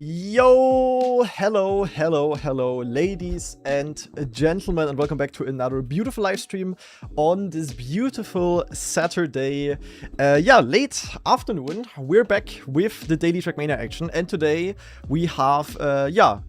Yo, hello, ladies and gentlemen, and welcome back to another beautiful live stream on this beautiful Saturday, late afternoon. We're back with the daily Trackmania action, and today we have,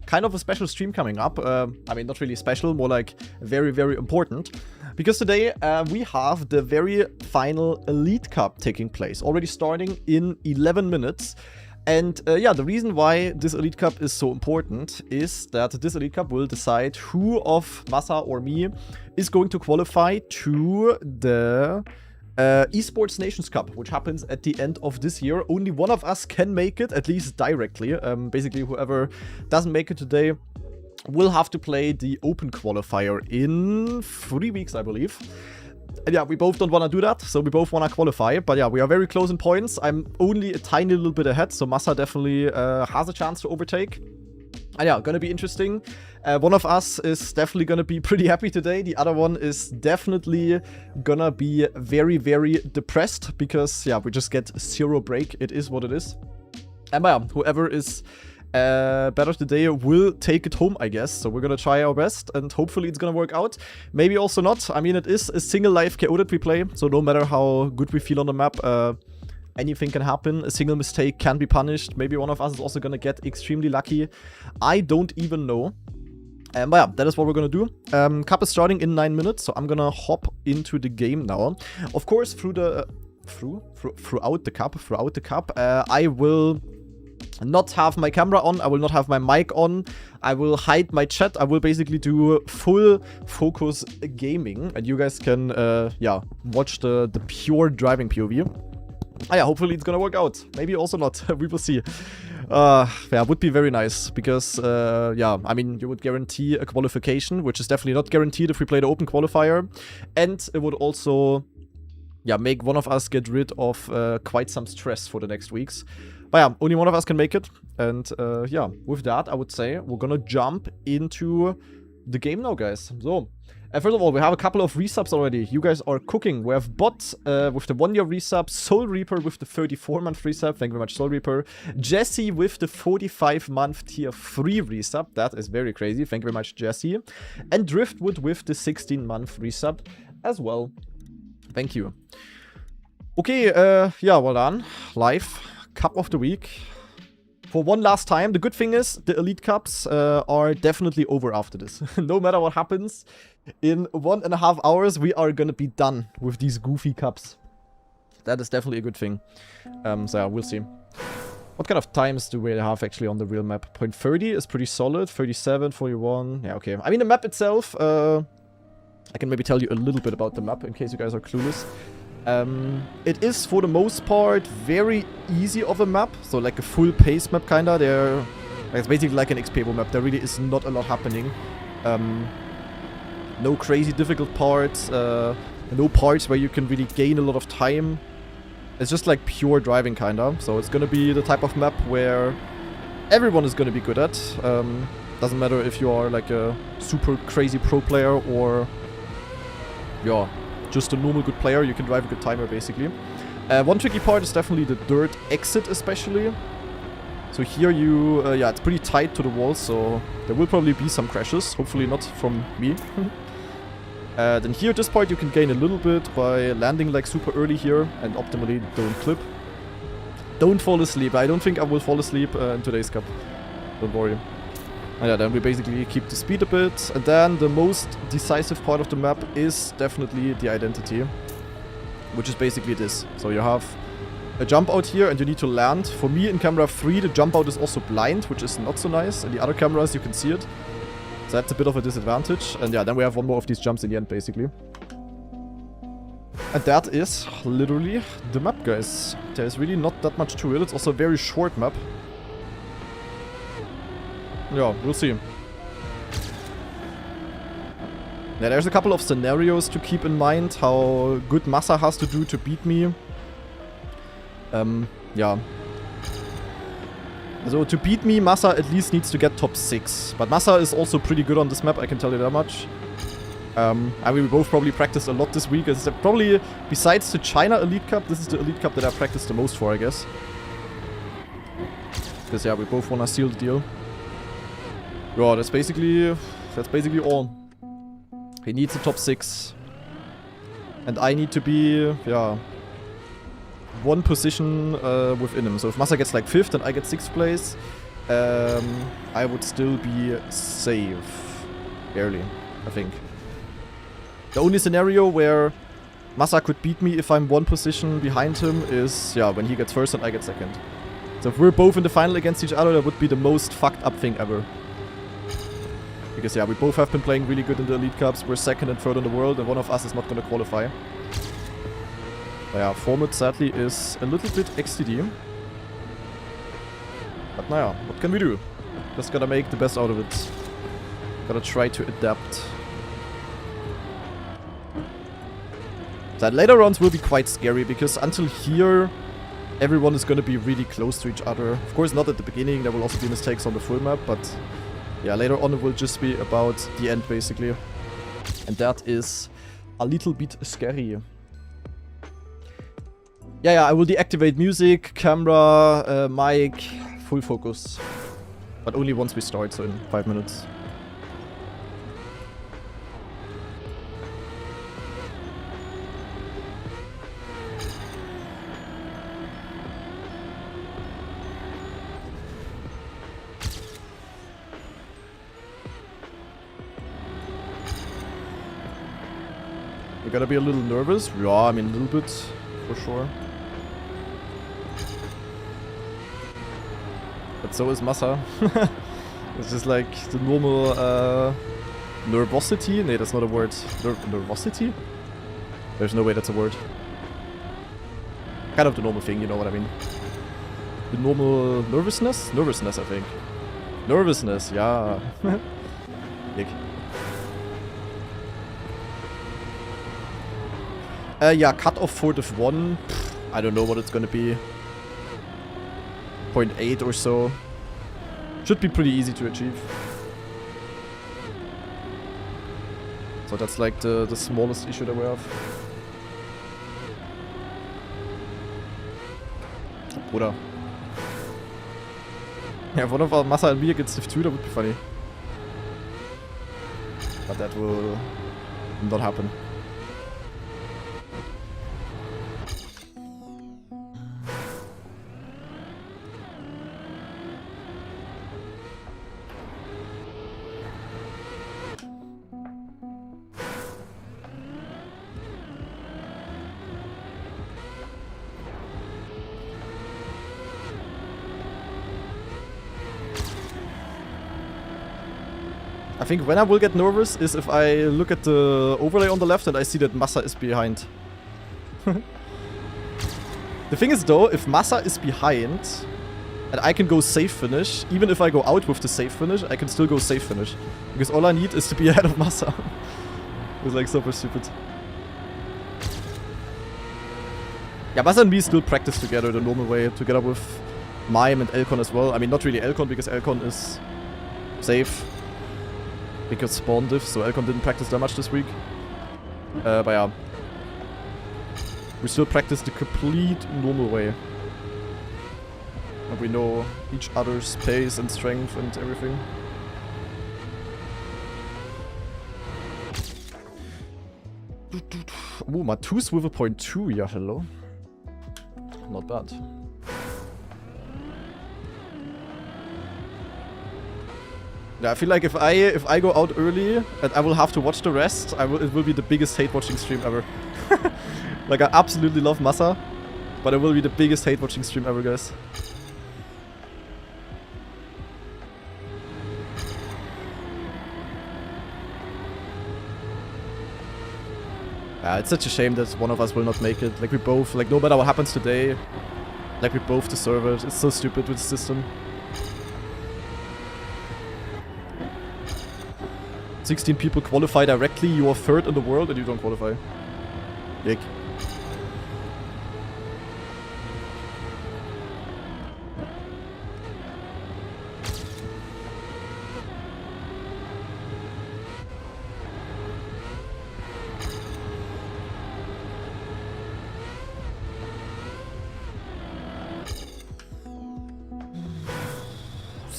kind of a special stream coming up. I mean, not really special, more like very, very important. Because today we have the very final Elite Cup taking place, already starting in 11 minutes. And the reason why this Elite Cup is so important is that this Elite Cup will decide who of Massa or me is going to qualify to the Esports Nations Cup, which happens at the end of this year. Only one of us can make it, at least directly. Basically, whoever doesn't make it today will have to play the Open Qualifier in 3 weeks, I believe. And yeah, we both don't want to do that, so we both want to qualify. But yeah, we are very close in points. I'm only a tiny little bit ahead, so Massa definitely has a chance to overtake. And yeah, gonna be interesting. One of us is definitely gonna be pretty happy today. The other one is definitely gonna be very, very depressed because, yeah, we just get zero break. It is what it is. And yeah, whoever is better today will take it home, I guess. So we're gonna try our best and hopefully it's gonna work out. Maybe also not. I mean, it is a single life KO that we play, so no matter how good we feel on the map, anything can happen. A single mistake can be punished. Maybe one of us is also gonna get extremely lucky. I don't even know. But yeah, that is what we're gonna do. Cup is starting in 9 minutes, so I'm gonna hop into the game now. Of course, throughout the cup, I will not have my camera on, I will not have my mic on, I will hide my chat, I will basically do full focus gaming, and you guys can, watch the pure driving POV. Hopefully it's gonna work out. Maybe also not, we will see. Would be very nice, because, I mean, you would guarantee a qualification, which is definitely not guaranteed if we play the Open Qualifier, and it would also, make one of us get rid of quite some stress for the next weeks. But yeah, only one of us can make it. And with that, I would say we're gonna jump into the game now, guys. So, first of all, we have a couple of resubs already. You guys are cooking. We have Bot with the 1 year resub, Soul Reaper with the 34-month resub. Thank you very much, Soul Reaper. Jesse with the 45-month tier 3 resub. That is very crazy. Thank you very much, Jesse. And Driftwood with the 16-month resub as well. Thank you. Okay, well done. Live. Cup of the week. For one last time, the good thing is the Elite Cups are definitely over after this. No matter what happens, in 1.5 hours we are gonna be done with these goofy cups. That is definitely a good thing. So yeah, we'll see. What kind of times do we have actually on the real map? 0.30 is pretty solid. 37, 41. Yeah, okay. I mean, the map itself, I can maybe tell you a little bit about the map in case you guys are clueless. It is for the most part very easy of a map, so like a full pace map kinda. It's basically like an XP map. There really is not a lot happening. No crazy difficult parts, no parts where you can really gain a lot of time. It's just like pure driving kinda. So it's gonna be the type of map where everyone is gonna be good at. Doesn't matter if you are like a super crazy pro player or just a normal good player, you can drive a good timer basically. One tricky part is definitely the dirt exit especially. So here you, it's pretty tight to the wall, so there will probably be some crashes, hopefully not from me. Then here at this part you can gain a little bit by landing like super early here and optimally don't clip. Don't fall asleep. I don't think I will fall asleep in today's cup. Don't worry. And yeah, then we basically keep the speed a bit, and then the most decisive part of the map is definitely the identity, which is basically this. So you have a jump out here and you need to land. For me in camera 3 the jump out is also blind, which is not so nice. In the other cameras you can see it. So that's a bit of a disadvantage. And yeah, then we have one more of these jumps in the end basically. And that is literally the map, guys. There's really not that much to it. It's also a very short map. Yeah, we'll see. Yeah, there's a couple of scenarios to keep in mind, how good Massa has to do to beat me. So to beat me, Massa at least needs to get top 6. But Massa is also pretty good on this map, I can tell you that much. I mean, we both probably practiced a lot this week. It's probably, besides the China Elite Cup, this is the Elite Cup that I practiced the most for, I guess. Because yeah, we both wanna seal the deal. Yeah, that's basically all. He needs a top 6. And I need to be, yeah, 1 position within him. So if Massa gets like 5th and I get 6th place, I would still be safe. Barely, I think. The only scenario where Massa could beat me if I'm 1 position behind him is, yeah, when he gets 1st and I get 2nd. So if we're both in the final against each other, that would be the most fucked up thing ever. Because yeah, we both have been playing really good in the Elite Cups. We're 2nd and 3rd in the world, and one of us is not gonna qualify. But yeah, format sadly is a little bit XTD. But naja, what can we do? Just gotta make the best out of it. Gotta try to adapt. That later rounds will be quite scary, because until here, everyone is gonna be really close to each other. Of course, not at the beginning, there will also be mistakes on the full map, but yeah, later on it will just be about the end, basically. And that is a little bit scary. Yeah, I will deactivate music, camera, mic, full focus. But only once we start, so in 5 minutes. You gotta be a little nervous. Yeah, I mean a little bit, for sure. But so is Massa. It's just like the normal nervosity. Nee, that's not a word. Nervosity? There's no way that's a word. Kind of the normal thing, you know what I mean. The normal nervousness? Nervousness, I think. Nervousness, yeah. Dick. Yeah, cut off for Div 1. I don't know what it's gonna be. 0.8 or so. Should be pretty easy to achieve. So that's like the smallest issue that we have. Bruder. Yeah, if one of our Massa and me against Div 2, that would be funny. But that will not happen. I think when I will get nervous is if I look at the overlay on the left and I see that Massa is behind. The thing is though, if Massa is behind and I can go safe finish, even if I go out with the safe finish, I can still go safe finish. Because all I need is to be ahead of Massa. It's like super stupid. Yeah, Massa and me still practice together the normal way, together with Mime and Elcon as well. I mean, not really Elcon, because Elcon is safe. Because spawn diff, so Elcon didn't practice that much this week. But yeah. We still practice the complete normal way. And we know each other's pace and strength and everything. Oh, Matus with a 0.2, yeah, hello. Not bad. Yeah, I feel like if I go out early and I will have to watch the rest, it will be the biggest hate watching stream ever. Like I absolutely love Massa, but it will be the biggest hate watching stream ever, guys. Yeah, it's such a shame that one of us will not make it. Like we both, like no matter what happens today, like we both deserve it. It's so stupid with the system. 16 people qualify directly, you are 3rd in the world and you don't qualify. Dick.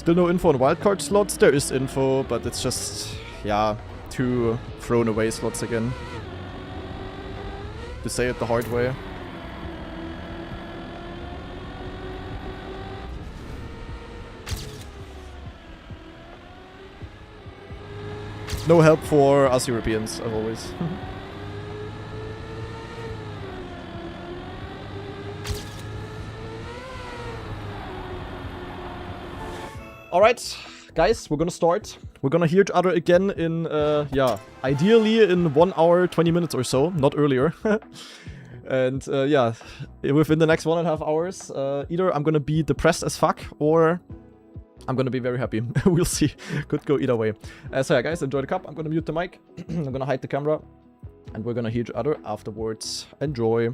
Still no info on wildcard slots. There is info, but it's just, yeah, 2 thrown away slots again. To say it the hard way. No help for us Europeans, as always. Alright, guys, we're gonna start. We're gonna hear each other again in, yeah, ideally in 1 hour, 20 minutes or so, not earlier. And, yeah, within the next 1.5 hours, either I'm gonna be depressed as fuck, or I'm gonna be very happy. We'll see. Could go either way. So yeah, guys, enjoy the cup. I'm gonna mute the mic. I'm gonna hide the camera. And we're gonna hear each other afterwards. Enjoy.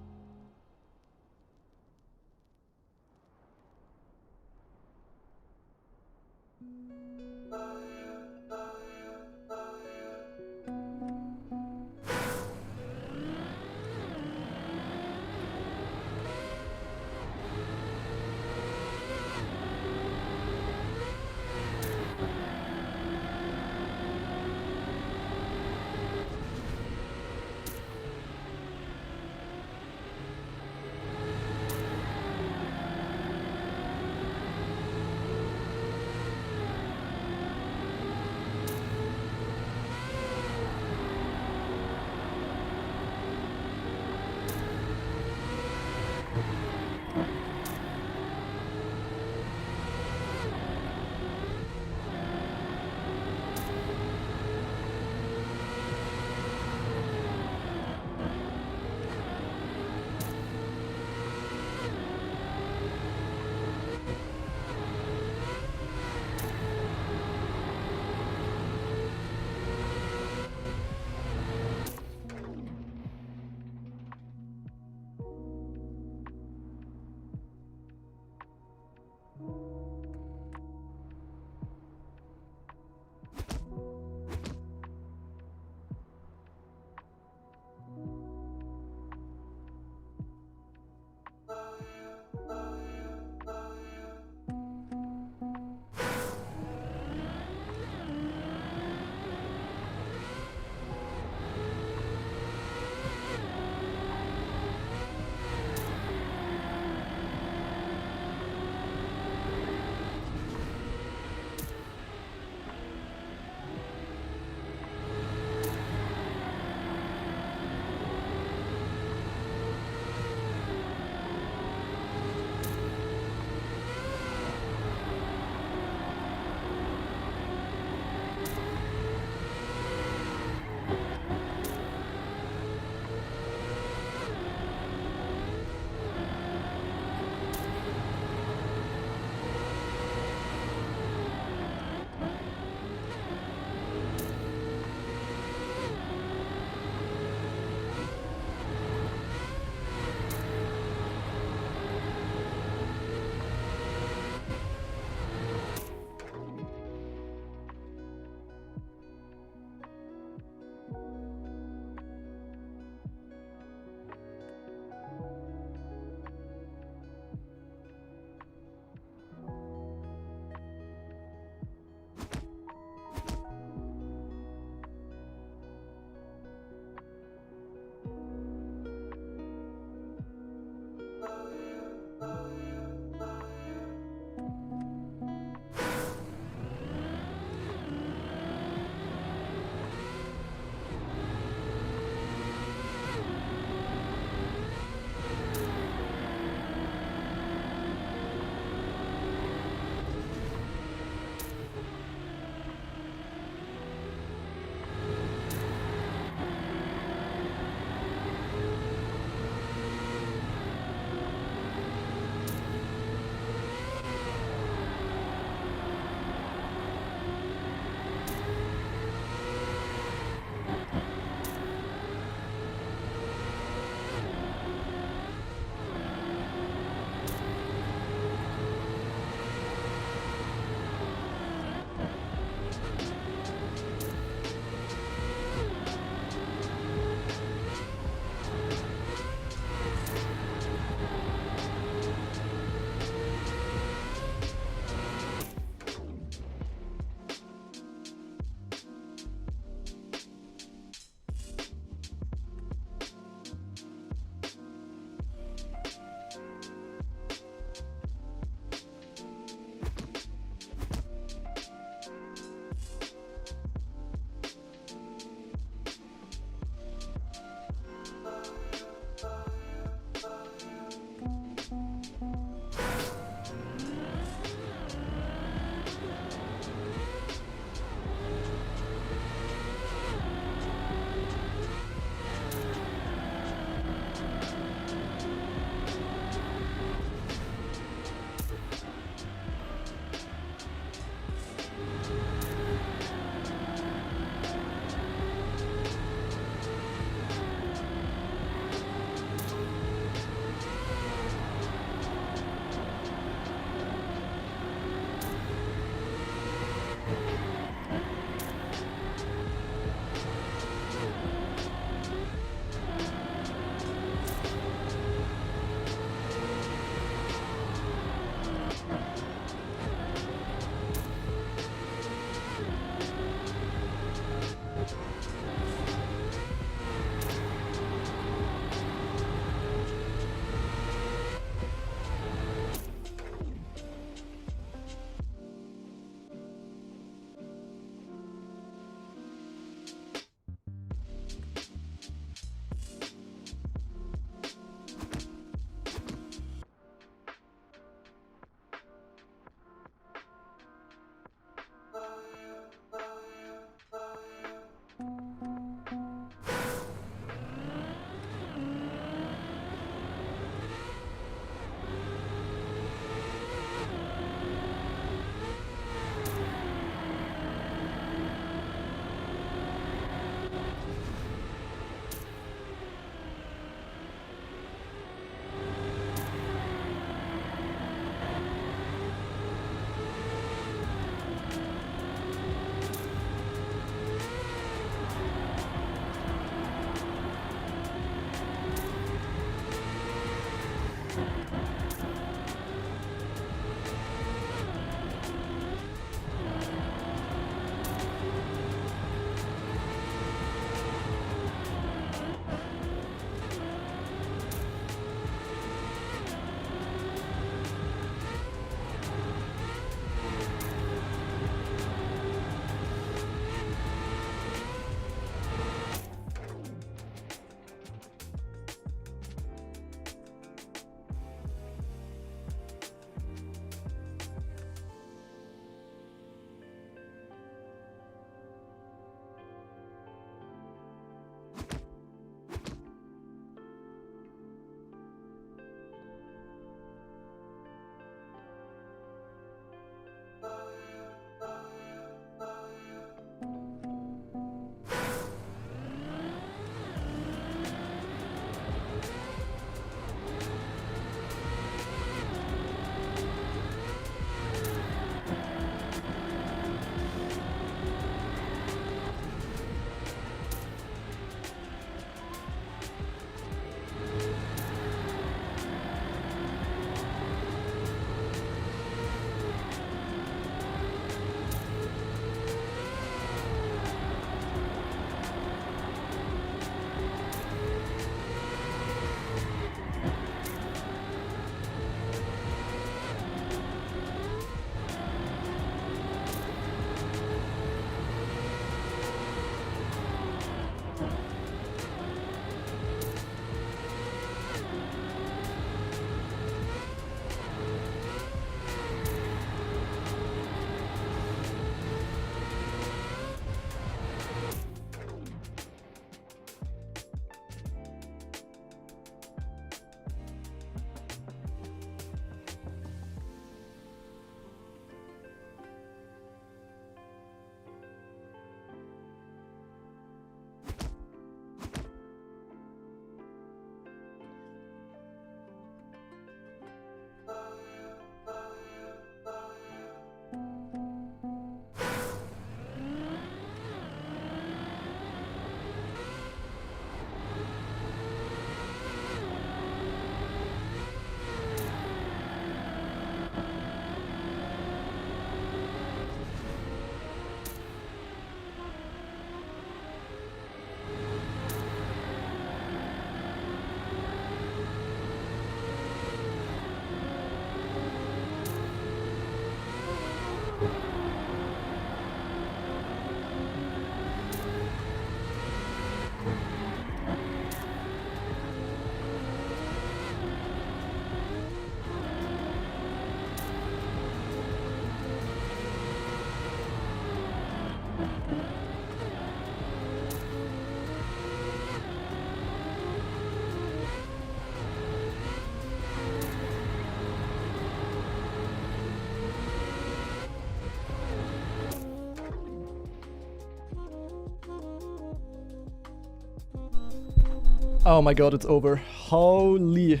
Oh my god, it's over. Holy.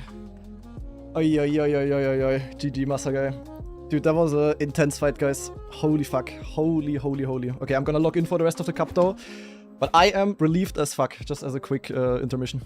Oi, oi, oi, oi, oi, oi, oi. GG, Masagai. Dude, that was an intense fight, guys. Holy fuck. Holy, holy, holy. Okay, I'm gonna log in for the rest of the cup, though. But I am relieved as fuck, just as a quick intermission.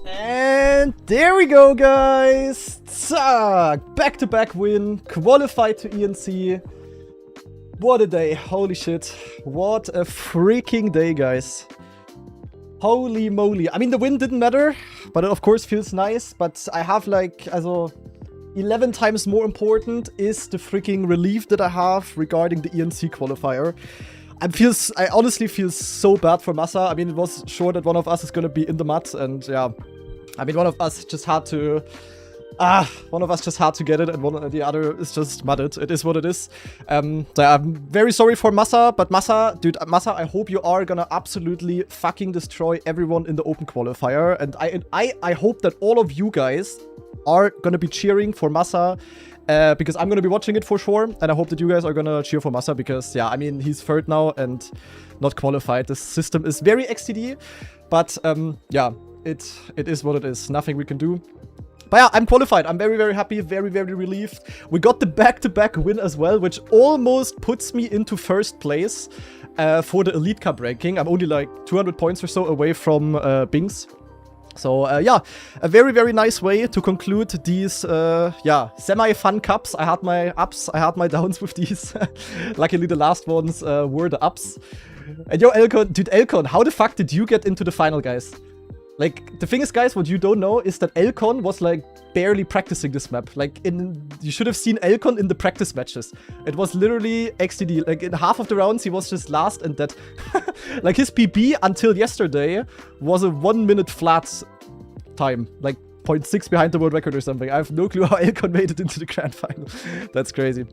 And there we go, guys. Zack! Back-to-back win. Qualified to ENC. What a day. Holy shit. What a freaking day, guys. Holy moly. I mean, the win didn't matter, but it of course feels nice. But I have like, also 11 times more important is the freaking relief that I have regarding the ENC qualifier. I honestly feel so bad for Massa. I mean, it was sure that one of us is gonna be in the mud, and yeah. I mean, one of us just had to get it, and the other is just mudded. It is what it is. So I'm very sorry for Massa, but Massa, dude, Massa, I hope you are gonna absolutely fucking destroy everyone in the open qualifier, and I hope that all of you guys are gonna be cheering for Massa, because I'm gonna be watching it for sure, and I hope that you guys are gonna cheer for Massa, because yeah, I mean, he's third now and not qualified. This system is very XTD, but yeah. It is what it is. Nothing we can do. But yeah, I'm qualified. I'm very, very happy. Very, very relieved. We got the back-to-back win as well, which almost puts me into first place for the Elite Cup ranking. I'm only like 200 points or so away from Bings. So yeah, a very, very nice way to conclude these, yeah, semi-fun cups. I had my ups, I had my downs with these. Luckily, the last ones were the ups. And yo, Elcon, dude, Elcon, how the fuck did you get into the final, guys? Like, the thing is, guys, what you don't know is that Elcon was, like, barely practicing this map. Like, you should have seen Elcon in the practice matches. It was literally XTD. Like, in half of the rounds, he was just last and dead. Like, his PB until yesterday was a 1 minute flat time. Like, 0.6 behind the world record or something. I have no clue how Elcon made it into the grand final. That's crazy.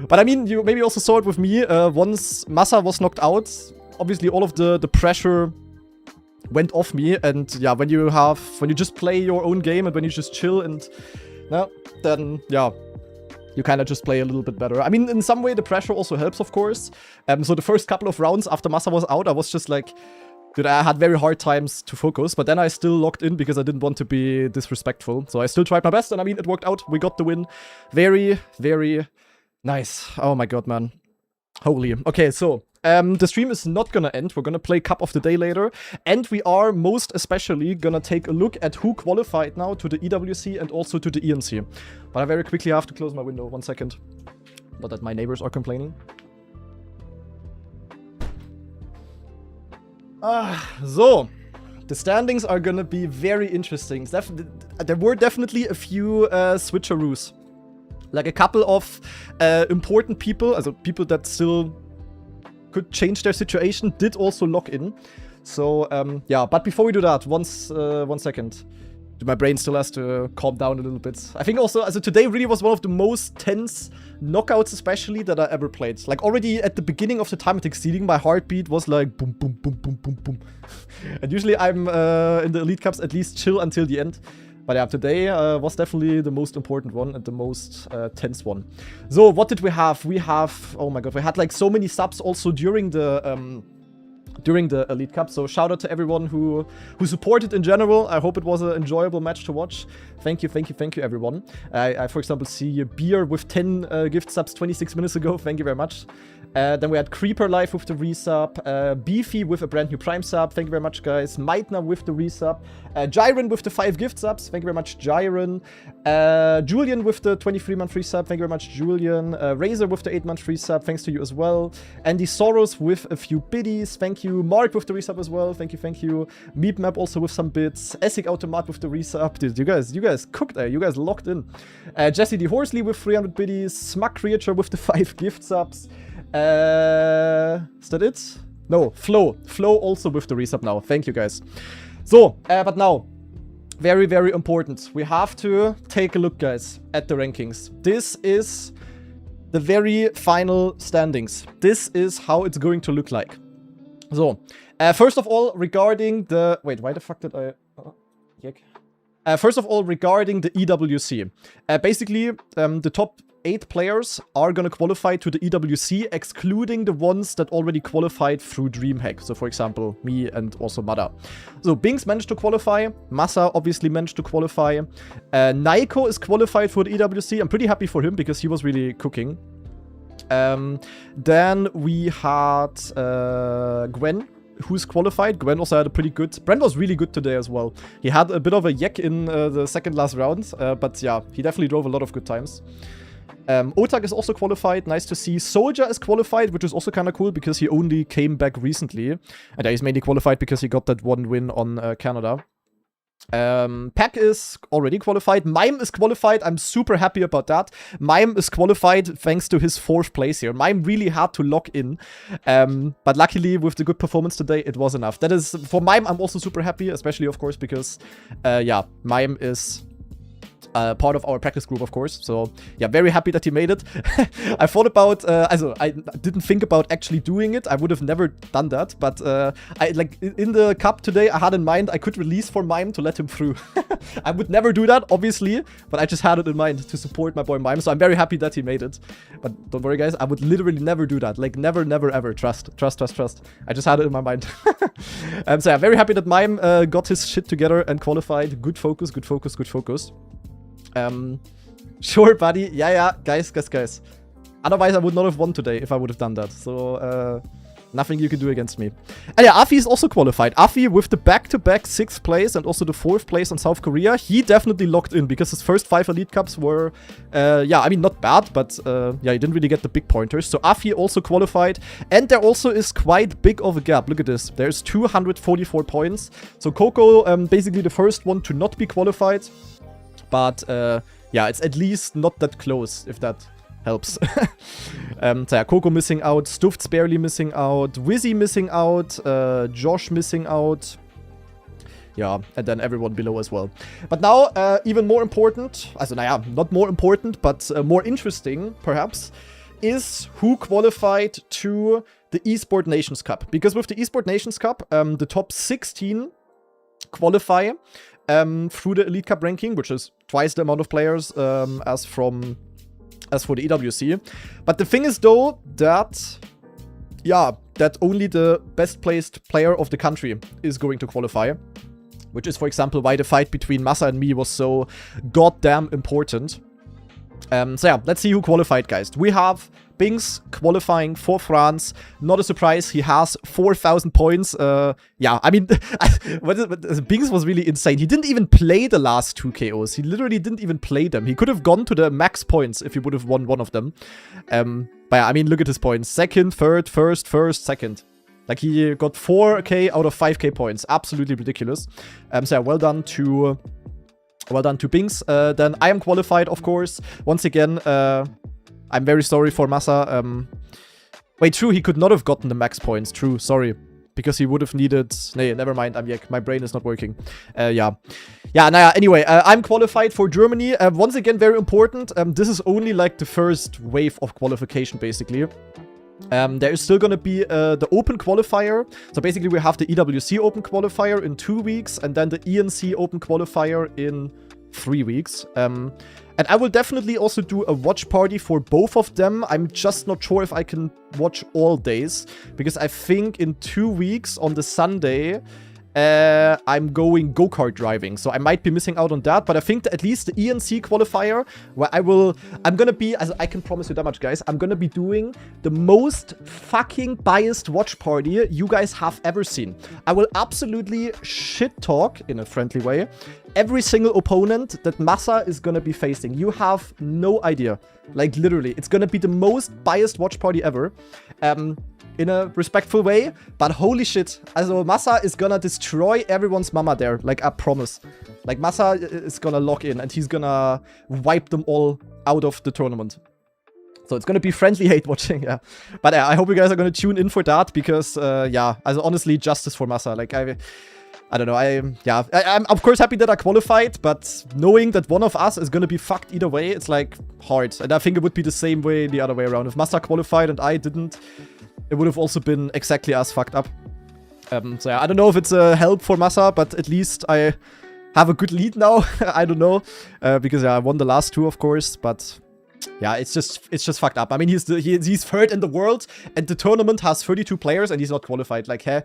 But, I mean, you maybe also saw it with me. Once Massa was knocked out, obviously all of the pressure went off me, and yeah, when you just play your own game and when you just chill and then yeah, you kind of just play a little bit better. I mean, in some way the pressure also helps, of course. So the first couple of rounds after Massa was out, I was just like, dude, I had very hard times to focus, but then I still locked in because I didn't want to be disrespectful. So I still tried my best, and I mean, it worked out. We got the win. Very, very nice. Oh my god, man. Holy. Okay, so the stream is not gonna end. We're gonna play Cup of the Day later. And we are most especially gonna take a look at who qualified now to the EWC and also to the ENC. But I very quickly have to close my window. 1 second. Not that my neighbors are complaining. So. The standings are gonna be very interesting. There were definitely a few switcheroos. Like a couple of important people, also people that still could change their situation, did also lock in. So, yeah, but before we do that, 1 second. My brain still has to calm down a little bit. I think also, today really was one of the most tense knockouts, especially, that I ever played. Like, already at the beginning of the time exceeding, my heartbeat was like boom, boom, boom, boom, boom, boom. And usually I'm in the Elite Cups at least chill until the end. But yeah, today was definitely the most important one and the most tense one. So, what did we have? We have, oh my god, we had like so many subs also during the Elite Cup. So shout out to everyone who supported in general. I hope it was an enjoyable match to watch. Thank you, thank you, thank you, everyone. I for example, see Beer with 10 gift subs 26 minutes ago. Thank you very much. Then we had Creeper live with the resub, Beefy with a brand new Prime sub, thank you very much, guys. Meitner with the resub, Jiren with the 5 gift subs, thank you very much, Jiren. Julian with the 23-month free sub, thank you very much, Julian. Razor with the 8-month free sub, thanks to you as well. Andy Soros with a few biddies, thank you. Mark with the resub as well, thank you, thank you. Meepmap also with some bits. Essig Automat with the resub. Dude, you guys cooked there, you guys locked in. Jesse D. Horsley with 300 biddies, Smug Creature with the 5 gift subs. Is that it? No, Flo also with the resub now. Thank you, guys. So, but now, very, very important. We have to take a look, guys, at the rankings. This is the very final standings. This is how it's going to look like. So, first of all, regarding the... Wait, why the fuck did I... first of all, regarding the EWC. Basically, the top 8 players are gonna qualify to the EWC, excluding the ones that already qualified through DreamHack. So, for example, me and also Mada. So, Binks managed to qualify. Massa obviously managed to qualify. Naiko is qualified for the EWC. I'm pretty happy for him because he was really cooking. Then we had Gwen who's qualified. Gwen also had a pretty good... Brent was really good today as well. He had a bit of a yak in the second last round, but yeah, he definitely drove a lot of good times. Otak is also qualified, nice to see. Soldier is qualified, which is also kind of cool because he only came back recently. And he's mainly qualified because he got that one win on Canada. Pack is already qualified. Mime is qualified. I'm super happy about that. Mime is qualified thanks to his 4th place here. Mime really had to lock in. But luckily, with the good performance today, it was enough. That is, for Mime, I'm also super happy, especially, of course, because, yeah, Mime is... part of our practice group, of course. So, yeah, very happy that he made it. I thought about, I didn't think about actually doing it. I would have never done that. But, in the cup today, I had in mind I could release for Mime to let him through. I would never do that, obviously. But I just had it in mind to support my boy Mime. So I'm very happy that he made it. But don't worry, guys. I would literally never do that. Like, never, never, ever. Trust. I just had it in my mind. So, yeah, very happy that Mime got his shit together and qualified. Good focus, good focus, good focus. Sure, buddy. Yeah, guys. Otherwise, I would not have won today if I would have done that. So, nothing you can do against me. And yeah, Afi is also qualified. Afi, with the back-to-back 6th place and also the 4th place in South Korea, he definitely locked in because his first 5 Elite Cups were, yeah, I mean, not bad, but, yeah, he didn't really get the big pointers. So, Afi also qualified. And there also is quite big of a gap. Look at this. There's 244 points. So, Coco, basically the first one to not be qualified. But, yeah, it's at least not that close, if that helps. So yeah, Coco missing out, Stuffed's barely missing out, Wizzy missing out, Josh missing out. Yeah, and then everyone below as well. But now, even more important, also, naja, not more important, but more interesting, perhaps, is who qualified to the Esport Nations Cup. Because with the Esport Nations Cup, the top 16 qualify through the Elite Cup ranking, which is twice the amount of players as for the EWC. But the thing is, though, that, yeah, that only the best placed player of the country is going to qualify. Which is, for example, why the fight between Massa and me was so goddamn important. So yeah, let's see who qualified, guys. We have Bings qualifying for France. Not a surprise, he has 4,000 points. Yeah, I mean, Bings was really insane. He didn't even play the last 2 KOs. He literally didn't even play them. He could have gone to the max points if he would have won one of them. But yeah, I mean, look at his points. Second, third, first, second. Like, he got 4k out of 5k points. Absolutely ridiculous. So yeah, well done to Bings. Then I am qualified, of course. Once again, I'm very sorry for Massa. Wait, true, he could not have gotten the max points. True, sorry. Because he would have needed... Nah, never mind, I'm Yak. My brain is not working. Yeah. Yeah, naja, anyway, I'm qualified for Germany. Once again, very important. This is only, like, the first wave of qualification, basically. There is still going to be the Open Qualifier. So basically we have the EWC Open Qualifier in 2 weeks and then the ENC Open Qualifier in 3 weeks. And I will definitely also do a watch party for both of them. I'm just not sure if I can watch all days. Because I think in 2 weeks on the Sunday... I'm going go-kart driving, so I might be missing out on that, but I think that at least the ENC qualifier, where I'm gonna be, as I can promise you that much, guys, I'm gonna be doing the most fucking biased watch party you guys have ever seen. I will absolutely shit-talk, in a friendly way, every single opponent that Massa is gonna be facing. You have no idea. Like, literally, it's gonna be the most biased watch party ever. In a respectful way, but holy shit, also Massa is gonna destroy everyone's mama there, like, I promise. Like, Massa is gonna lock in and he's gonna wipe them all out of the tournament. So it's gonna be friendly hate watching, yeah. But I hope you guys are gonna tune in for that, because, yeah, also honestly, justice for Massa. Like, I don't know, I'm of course happy that I qualified, but knowing that one of us is gonna be fucked either way, it's, like, hard. And I think it would be the same way the other way around. If Massa qualified and I didn't, it would have also been exactly as fucked up. So yeah, I don't know if it's a help for Massa, but at least I have a good lead now. I don't know, because yeah, I won the last 2, of course, but yeah, it's just fucked up. I mean, he's third in the world, and the tournament has 32 players, and he's not qualified. Like, hey.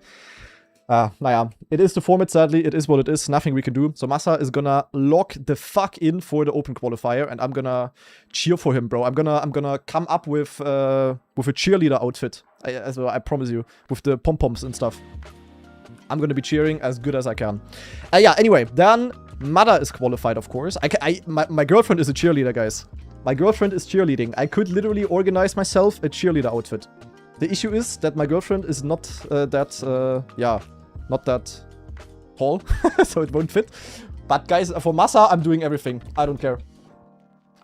Naja, it is the format, sadly. It is what it is. Nothing we can do. So Massa is gonna lock the fuck in for the Open Qualifier, and I'm gonna cheer for him, bro. I'm gonna come up with a cheerleader outfit. I promise you, with the pom-poms and stuff. I'm gonna be cheering as good as I can. Yeah, anyway, then Mada is qualified, of course. My girlfriend is a cheerleader, guys. My girlfriend is cheerleading. I could literally organize myself a cheerleader outfit. The issue is that my girlfriend is not not that tall, so it won't fit. But guys, for Masa, I'm doing everything. I don't care.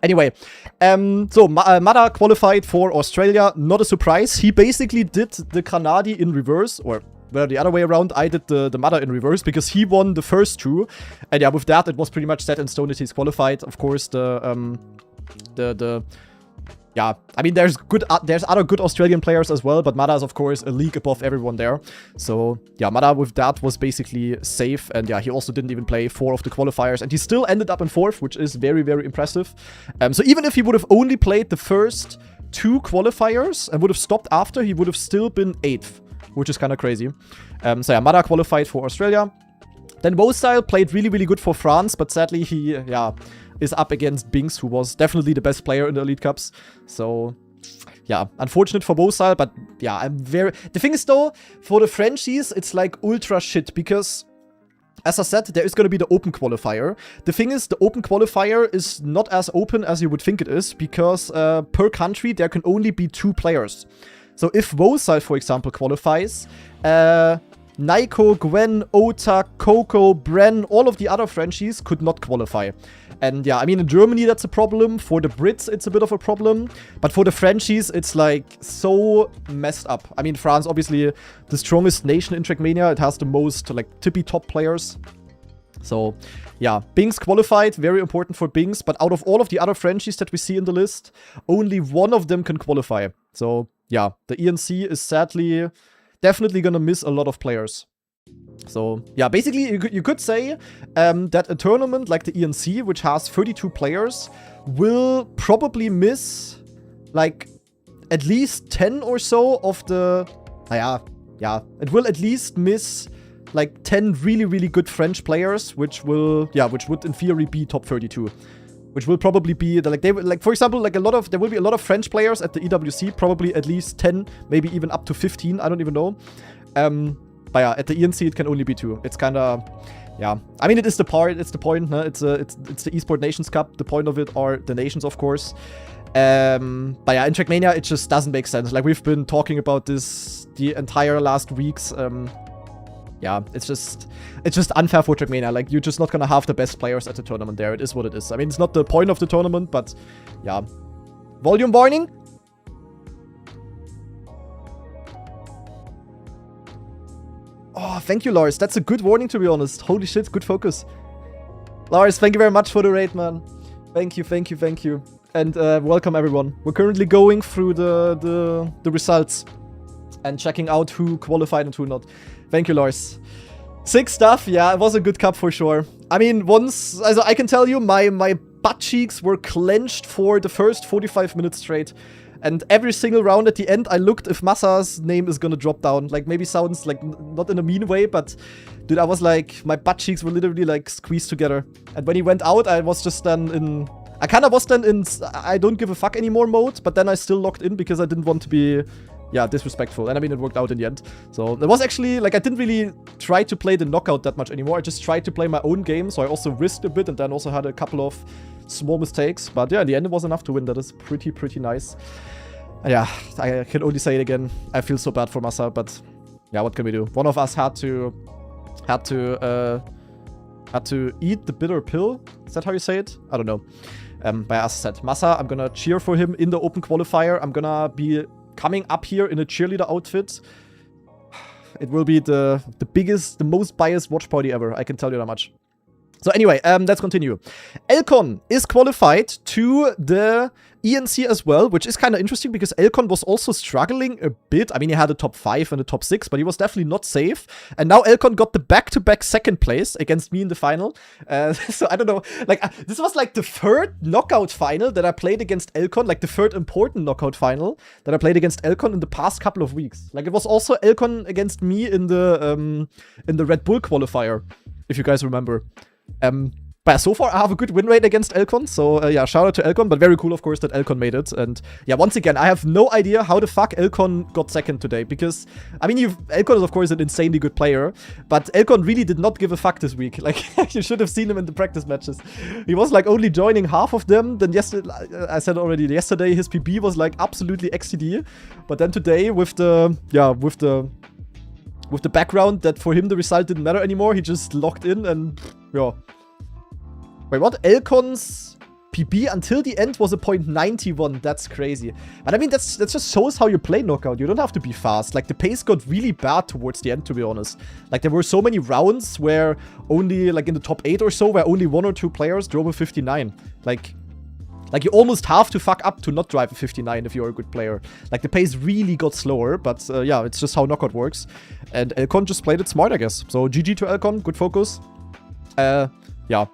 Anyway, so Mada qualified for Australia. Not a surprise. He basically did the Granadi in reverse, or well, the other way around. I did the Mada in reverse because he won the first two. And yeah, with that, it was pretty much set in stone that he's qualified. Of course, yeah, I mean, there's other good Australian players as well, but Mada is, of course, a league above everyone there. So, yeah, Mada with that was basically safe. And yeah, he also didn't even play 4 of the qualifiers. And he still ended up in 4th, which is very, very impressive. So even if he would have only played the first 2 qualifiers and would have stopped after, he would have still been 8th, which is kind of crazy. So yeah, Mada qualified for Australia. Then Wostyle played really, really good for France, but sadly he, yeah, is up against Binks, who was definitely the best player in the Elite Cups. So, yeah, unfortunate for Wostyle, but yeah, I'm very... The thing is, though, for the Frenchies, it's like ultra shit, because, as I said, there is going to be the open qualifier. The thing is, the open qualifier is not as open as you would think it is, because per country, there can only be 2 players. So if Wostyle, for example, qualifies, Naiko, Gwen, Ota, Coco, Bren, all of the other Frenchies could not qualify. And yeah, I mean, in Germany, that's a problem. For the Brits, it's a bit of a problem. But for the Frenchies, it's like so messed up. I mean, France, obviously, the strongest nation in Trackmania. It has the most, like, tippy top players. So, yeah, Binks qualified. Very important for Binks. But out of all of the other Frenchies that we see in the list, only one of them can qualify. So, yeah, the ENC is sadly definitely gonna miss a lot of players. So, yeah, basically, you could say that a tournament like the ENC, which has 32 players, will probably miss, like, at least 10 or so of the... yeah, it will at least miss, like, 10 really, really good French players, which will, yeah, which would, in theory, be top 32. Which will probably be, like, for example, like, there will be a lot of French players at the EWC, probably at least 10, maybe even up to 15, I don't even know. But yeah, at the ENC, it can only be 2. It's kind of, yeah. I mean, it's the point, huh? It's the Esport Nations Cup. The point of it are the nations, of course. But yeah, in Trackmania, it just doesn't make sense. Like, we've been talking about this the entire last weeks. Yeah, it's just unfair for Trackmania. Like, you're just not gonna have the best players at the tournament there. It is what it is. I mean, it's not the point of the tournament, but yeah. Volume warning? Oh, thank you, Lars. That's a good warning, to be honest. Holy shit, good focus. Lars, thank you very much for the raid, man. Thank you, thank you, thank you. And welcome, everyone. We're currently going through the results and checking out who qualified and who not. Thank you, Lars. Sick stuff. Yeah, it was a good cup for sure. I mean, once... Also, I can tell you, my butt cheeks were clenched for the first 45 minutes straight. And every single round at the end, I looked if Masa's name is gonna drop down. Like, maybe sounds like not in a mean way, but dude, I was like, my butt cheeks were literally like squeezed together. And when he went out, I was just then in... I kind of was then in I don't give a fuck anymore mode, but then I still locked in because I didn't want to be, yeah, disrespectful. And I mean, it worked out in the end. So it was actually, like, I didn't really try to play the knockout that much anymore. I just tried to play my own game, so I also risked a bit and then also had a couple of small mistakes. But yeah, in the end, it was enough to win. That is pretty nice. Yeah, I can only say it again. I feel so bad for Masa, but yeah, what can we do? One of us had to eat the bitter pill. Is that how you say it? I don't know. But as I said, Masa, I'm gonna cheer for him in the open qualifier. I'm gonna be coming up here in a cheerleader outfit. It will be the biggest, the most biased watch party ever. I can tell you that much. So anyway, let's continue. Elcon is qualified to the ENC as well, which is kind of interesting because Elcon was also struggling a bit. I mean, he had a top 5 and a top 6, but he was definitely not safe. And now Elcon got the back-to-back second place against me in the final. So I don't know. Like, this was like the third knockout final that I played against Elcon, like the third important knockout final that I played against Elcon in the past couple of weeks. Like, it was also Elcon against me in the Red Bull qualifier, if you guys remember. But so far, I have a good win rate against Elcon, so yeah, shout out to Elcon, but very cool, of course, that Elcon made it. And yeah, once again, I have no idea how the fuck Elcon got second today, because, I mean, Elcon is, of course, an insanely good player, but Elcon really did not give a fuck this week. Like, you should have seen him in the practice matches. He was, like, only joining half of them. Then yesterday, I said already, yesterday, his PB was, like, absolutely XCD. But then today, with the background that for him the result didn't matter anymore, he just locked in and, yeah. Wait, what? Elcon's PB until the end was a .91. That's crazy. And I mean, that just shows how you play Knockout. You don't have to be fast. Like, the pace got really bad towards the end, to be honest. Like, there were so many rounds where only, like, in the top 8 or so, where only 1 or 2 players drove a 59. Like, you almost have to fuck up to not drive a 59 if you're a good player. Like, the pace really got slower, but yeah, it's just how Knockout works. And Elcon just played it smart, I guess. So, GG to Elcon. Good focus. Yeah.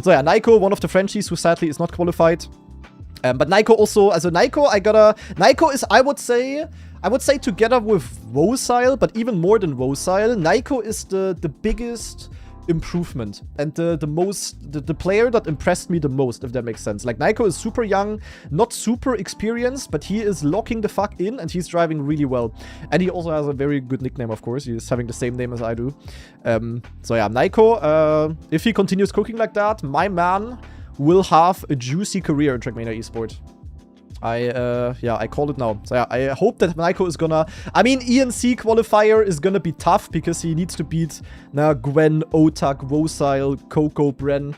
So yeah, Naiko, one of the Frenchies who sadly is not qualified. But Naiko also, also Naiko, Naiko is, I would say together with Wosile, but even more than Wosile, Naiko is the biggest improvement and the player that impressed me the most, if that makes sense. Like, Naiko is super young, not super experienced, but he is locking the fuck in and he's driving really well. And he also has a very good nickname, of course. He's having the same name as I do. So yeah, Naiko, if he continues cooking like that, my man will have a juicy career in Trackmania Esport. I call it now. So yeah, I hope that Naiko is gonna... I mean, ENC qualifier is gonna be tough because he needs to beat Gwen, Otak, Wosile, Coco, Bren.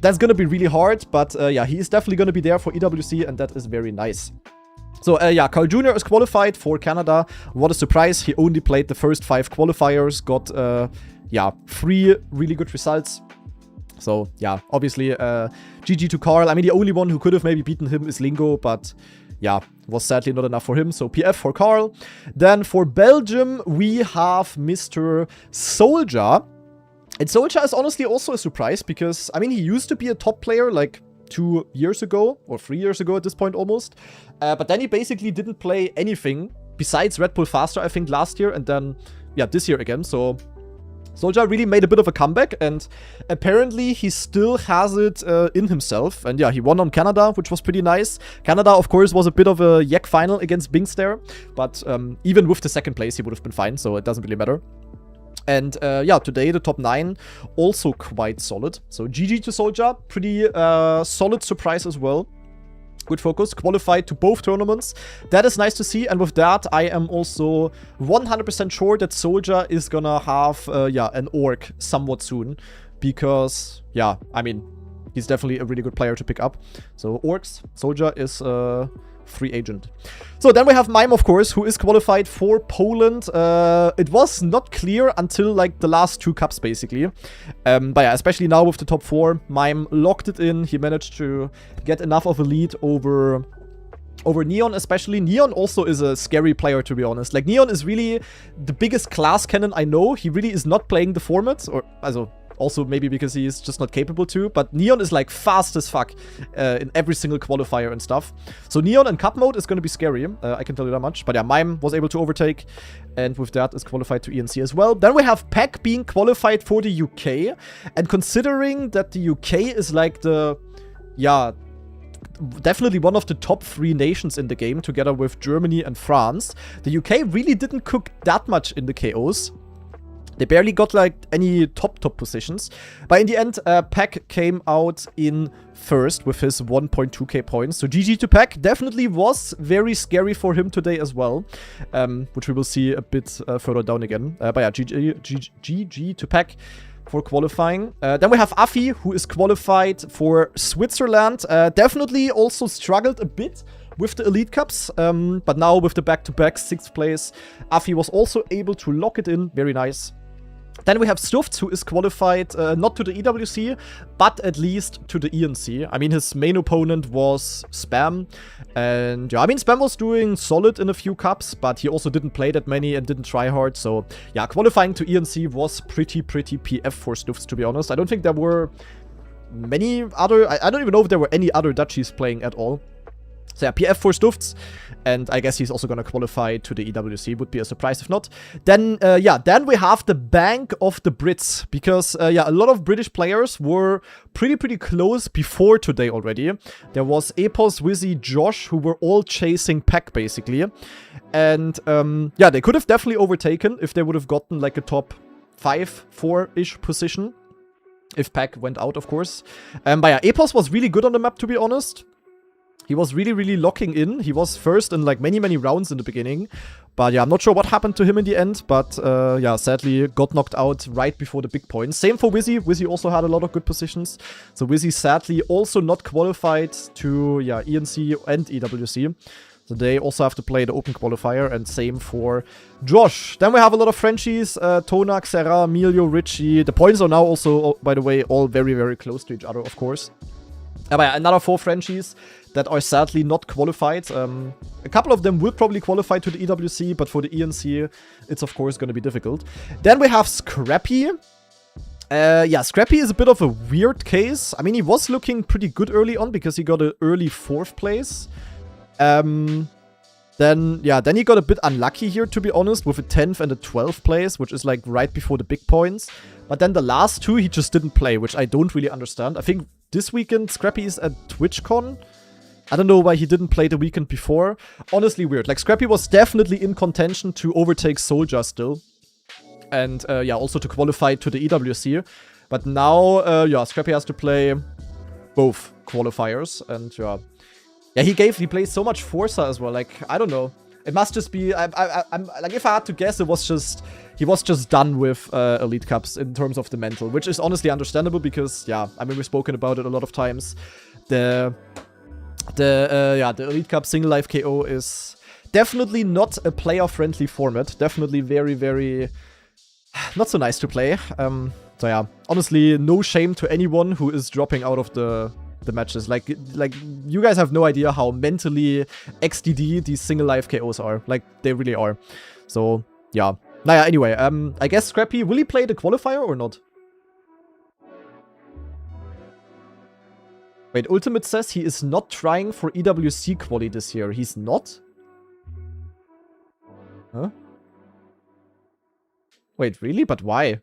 That's gonna be really hard, but yeah, he is definitely gonna be there for EWC, and that is very nice. So yeah, Carl Jr. is qualified for Canada. What a surprise. He only played the first 5 qualifiers, got, yeah, 3 really good results. So, yeah, obviously, GG to Carl. I mean, the only one who could have maybe beaten him is Lingo, but yeah, was sadly not enough for him. So, PF for Carl. Then for Belgium, we have Mr. Soldier. And Soldier is honestly also a surprise because, I mean, he used to be a top player like 2 years ago, or 3 years ago at this point almost. But then he basically didn't play anything besides Red Bull Faster, I think, last year. And then, yeah, this year again. So... Soldier really made a bit of a comeback, and apparently he still has it in himself. And yeah, he won on Canada, which was pretty nice. Canada, of course, was a bit of a yak final against Binks there, but even with the second place, he would have been fine, so it doesn't really matter. And yeah, today the top 9 also quite solid. So GG to Soldier, pretty solid surprise as well. Good focus, qualified to both tournaments. That is nice to see, and with that, I am also 100% sure that Soldier is gonna have, yeah, an orc somewhat soon. Because, yeah, I mean, he's definitely a really good player to pick up. So, orcs, Soldier is free agent. So then we have Mime, of course, who is qualified for Poland. It was not clear until like the last 2 cups, basically. But yeah, especially now with the top 4, Mime locked it in. He managed to get enough of a lead over Neon, especially. Neon also is a scary player, to be honest. Like, Neon is really the biggest class cannon I know. He really is not playing the format, or also... Also, maybe because he is just not capable to. But Neon is, like, fast as fuck in every single qualifier and stuff. So Neon in cup mode is going to be scary. I can tell you that much. But yeah, Mime was able to overtake. And with that is qualified to ENC as well. Then we have Peck being qualified for the UK. And considering that the UK is, like, the... Yeah... Definitely one of the top 3 nations in the game, together with Germany and France. The UK really didn't cook that much in the KOs. They barely got, like, any top positions. But in the end, Peck came out in first with his 1.2k points. So GG to Peck. Definitely was very scary for him today as well. Which we will see a bit further down again. But yeah, GG to Peck for qualifying. Then we have Afi, who is qualified for Switzerland. Definitely also struggled a bit with the Elite Cups, but now with the back-to-back 6th place, Afi was also able to lock it in. Very nice. Then we have Stufts, who is qualified not to the EWC, but at least to the ENC. I mean, his main opponent was Spam. And yeah, I mean, Spam was doing solid in a few cups, but he also didn't play that many and didn't try hard. So yeah, qualifying to ENC was pretty PF for Stufts, to be honest. I don't think there were many other... I don't even know if there were any other Dutchies playing at all. So yeah, PF for Stufts, and I guess he's also gonna qualify to the EWC. Would be a surprise if not. Then, yeah, then we have the Bank of the Brits, because, yeah, a lot of British players were pretty close before today already. There was Epos, Wizzy, Josh, who were all chasing Pack, basically. And, yeah, they could have definitely overtaken if they would have gotten, like, a top 5, 4-ish position. If Pack went out, of course. But yeah, Epos was really good on the map, to be honest. He was really locking in. He was first in like many rounds in the beginning. But yeah, I'm not sure what happened to him in the end. But yeah, sadly got knocked out right before the big points. Same for Wizzy. Wizzy also had a lot of good positions. So Wizzy sadly also not qualified to, yeah, ENC and EWC. So they also have to play the open qualifier. And same for Josh. Then we have a lot of Frenchies. Tonak, Serra, Emilio, Richie. The points are now also, by the way, all very close to each other, of course. But yeah, another 4 Frenchies that are sadly not qualified. A couple of them will probably qualify to the EWC, but for the ENC, it's of course going to be difficult. Then we have Scrappy. Yeah, Scrappy is a bit of a weird case. I mean, he was looking pretty good early on because he got an early 4th place. Then he got a bit unlucky here, to be honest, with a 10th and a 12th place, which is like right before the big points. But then the last 2 he just didn't play, which I don't really understand. I think this weekend Scrappy is at TwitchCon. I don't know why he didn't play the weekend before. Honestly weird. Like, Scrappy was definitely in contention to overtake Soldier still. And, yeah, also to qualify to the EWC. But now, yeah, Scrappy has to play both qualifiers. And, yeah. Yeah, he plays so much Forza as well. Like, I don't know. It must just be, I'm like, if I had to guess, it was just, he was just done with Elite Cups in terms of the mental. Which is honestly understandable because, yeah, I mean, we've spoken about it a lot of times. The Elite Cup single life KO is definitely not a player-friendly format. Definitely very not so nice to play. So yeah, honestly, no shame to anyone who is dropping out of the matches. Like you guys have no idea how mentally XDD these single life KOs are. Like, they really are. So yeah. Naja, anyway, I guess Scrappy, will he play the qualifier or not? Wait, Ultimate says he is not trying for EWC quali this year. He's not? Huh? Wait, really? But why?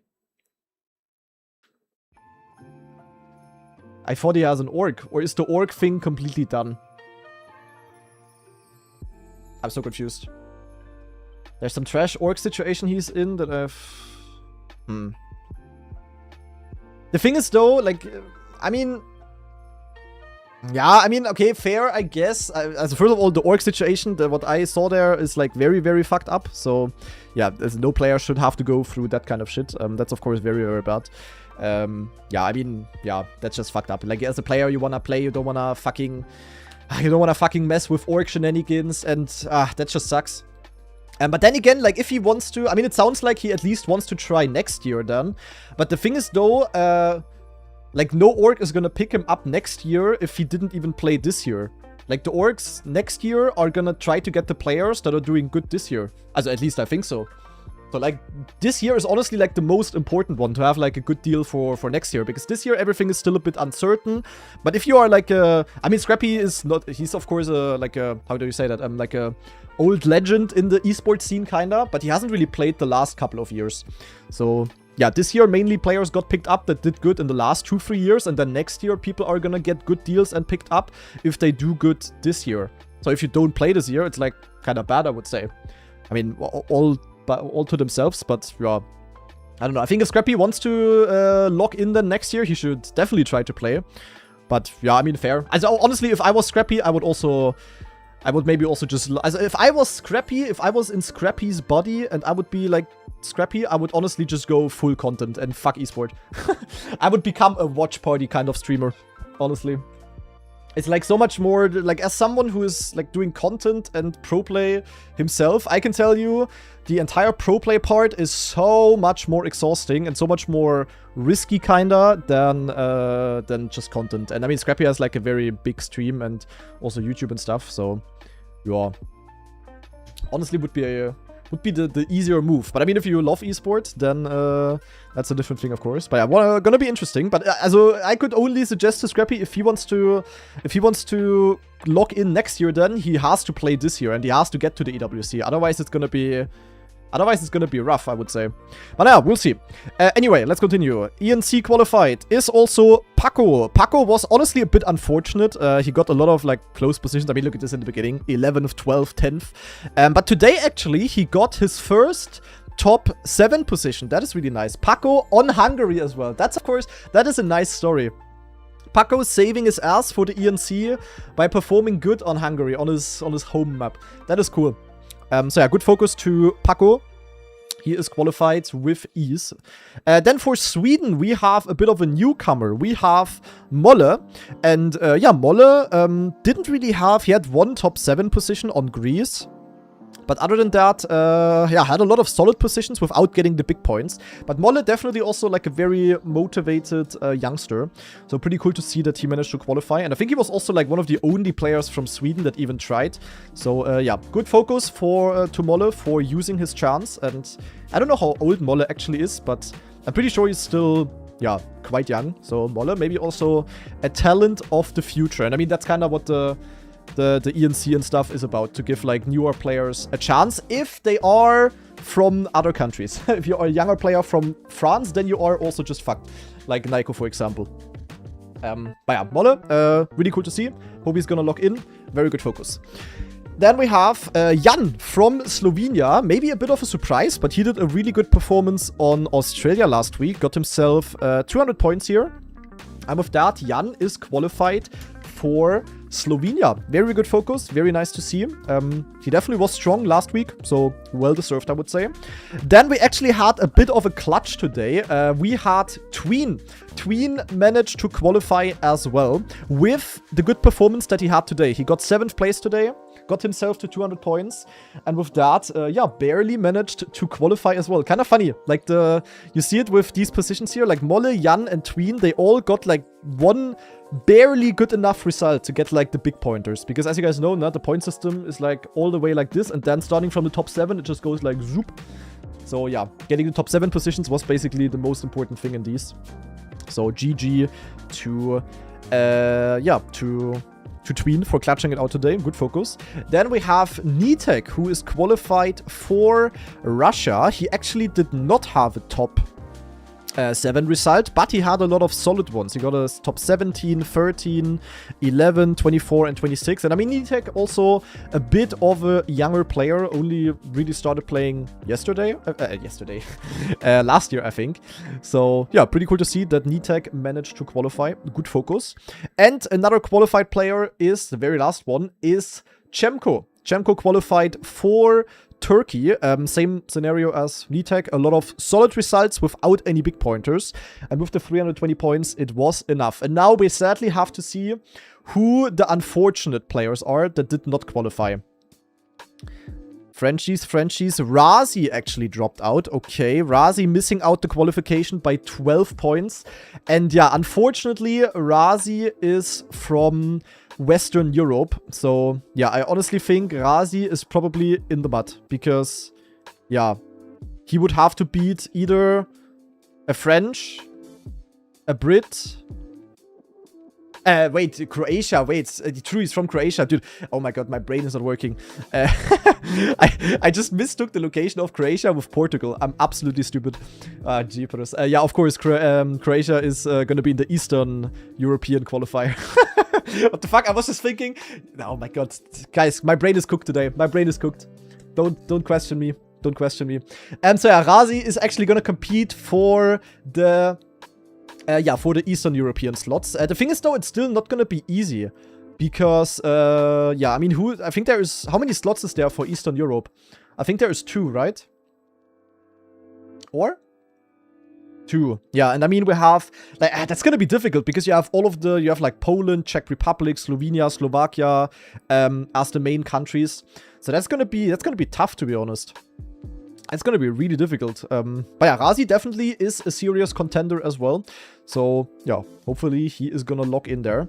I thought he has an org. Or is the org thing completely done? I'm so confused. There's some trash org situation he's in that I've... The thing is though, like, I mean... Yeah, I mean, okay, fair, I guess. First of all, the org situation, what I saw there is, like, very fucked up. So, yeah, no player should have to go through that kind of shit. That's, of course, very bad. Yeah, I mean, yeah, that's just fucked up. Like, as a player, you wanna play, you don't wanna fucking mess with org shenanigans, and, that just sucks. But then again, like, if he wants to... I mean, it sounds like he at least wants to try next year then. But the thing is, though, like, no org is gonna pick him up next year if he didn't even play this year. Like, the orgs next year are gonna try to get the players that are doing good this year. Also, at least I think so. So, like, this year is honestly, like, the most important one to have, like, a good deal for next year. Because this year, everything is still a bit uncertain. But if you are, like, I mean, Scrappy is not... He's, of course, like a... How do you say that? Like a old legend in the esports scene, kinda. But he hasn't really played the last couple of years. So... Yeah, this year, mainly players got picked up that did good in the last 2-3 years. And then next year, people are gonna get good deals and picked up if they do good this year. So if you don't play this year, it's, like, kind of bad, I would say. I mean, all to themselves, but, yeah. I don't know. I think if Scrappy wants to lock in then next year, he should definitely try to play. But, yeah, I mean, fair. Also, honestly, if I was Scrappy, I would maybe also just... Also, if I was Scrappy, if I was in Scrappy's body and I would be, like, Scrappy, I would honestly just go full content and fuck esport. I would become a watch party kind of streamer, honestly. It's, like, so much more... Like, as someone who is, like, doing content and pro play himself, I can tell you the entire pro play part is so much more exhausting and so much more risky, kinda, than just content. And, I mean, Scrappy has, like, a very big stream and also YouTube and stuff, so... Yeah. Honestly, would be would be the easier move. But I mean, if you love esports, then that's a different thing, of course. But yeah, gonna be interesting. But also, I could only suggest to Scrappy, if he wants to lock in next year, then he has to play this year and he has to get to the EWC. Otherwise, it's gonna be rough, I would say. But yeah, we'll see. Anyway, let's continue. ENC qualified is also Paco. Paco was honestly a bit unfortunate. He got a lot of like close positions. I mean, look at this in the beginning. 11th, 12th, 10th. But today, actually, he got his first top 7 position. That is really nice. Paco on Hungary as well. That's, of course, that is a nice story. Paco saving his ass for the ENC by performing good on Hungary, on his home map. That is cool. So yeah, good focus to Paco. He is qualified with ease. Then for Sweden, we have a bit of a newcomer. We have Molle. And yeah, Molle didn't really have... He had 1 top 7 position on Greece. But other than that, yeah, had a lot of solid positions without getting the big points. But Molle definitely also like a very motivated youngster. So pretty cool to see that he managed to qualify. And I think he was also like one of the only players from Sweden that even tried. So yeah, good focus to Molle for using his chance. And I don't know how old Molle actually is, but I'm pretty sure he's still, yeah, quite young. So Molle maybe also a talent of the future. And I mean, that's kind of what the ENC and stuff is about, to give like newer players a chance if they are from other countries. If you're a younger player from France, then you are also just fucked, like Nico, for example. But yeah, Molle, really cool to see. Hope he's gonna lock in. Very good focus. Then we have Jan from Slovenia. Maybe a bit of a surprise, but he did a really good performance on Australia last week. Got himself 200 points here. And with that, Jan is qualified for Slovenia. Very good focus. Very nice to see. He definitely was strong last week, so well deserved, I would say. Then we actually had a bit of a clutch today. We had Tween. Tween managed to qualify as well with the good performance that he had today. He got 7th place today. Got himself to 200 points. And with that, yeah, barely managed to qualify as well. Kind of funny. Like, you see it with these positions here. Like, Molle, Jan, and Tween, they all got, like, one barely good enough result to get, like, the big pointers. Because, as you guys know, the point system is, like, all the way like this. And then starting from the top 7, it just goes, like, zoop. So, yeah, getting the top 7 positions was basically the most important thing in these. So, GG to, yeah, to Tween for clutching it out today. Good focus. Then we have Nitek, who is qualified for Russia. He actually did not have a top 7 result, but he had a lot of solid ones. He got a top 17, 13, 11, 24, and 26. And I mean, Nitek also a bit of a younger player, only really started playing yesterday. Last year, I think. So, yeah, pretty cool to see that Nitek managed to qualify. Good focus. And another qualified player is, the very last one, is Chemko. Chemko qualified for Turkey. Same scenario as Nitek. A lot of solid results without any big pointers. And with the 320 points, it was enough. And now we sadly have to see who the unfortunate players are that did not qualify. Frenchies. Razi actually dropped out. Okay, Razi missing out the qualification by 12 points. And yeah, unfortunately, Razi is from Western Europe. So, yeah, I honestly think Razi is probably in the mud. Because, yeah, he would have to beat either a French, a Brit... wait, Croatia, wait, true, he's from Croatia, dude. Oh my god, my brain is not working. I just mistook the location of Croatia with Portugal. I'm absolutely stupid. Jeepers. Yeah, of course, Croatia is gonna be in the Eastern European qualifier. What the fuck, I was just thinking. Oh my god, guys, my brain is cooked today. My brain is cooked. Don't question me. Don't question me. And so yeah, Razi is actually gonna compete for the... yeah, for the Eastern European slots. The thing is, though, it's still not gonna be easy. Because, yeah, I mean, I think there is... How many slots is there for Eastern Europe? I think there is 2, right? Or? 2. Yeah, and I mean, we have... Like, that's gonna be difficult, because you have all of the... You have, like, Poland, Czech Republic, Slovenia, Slovakia, as the main countries. So that's gonna be tough, to be honest. It's going to be really difficult. But yeah, Razi definitely is a serious contender as well. So, yeah, hopefully he is going to lock in there.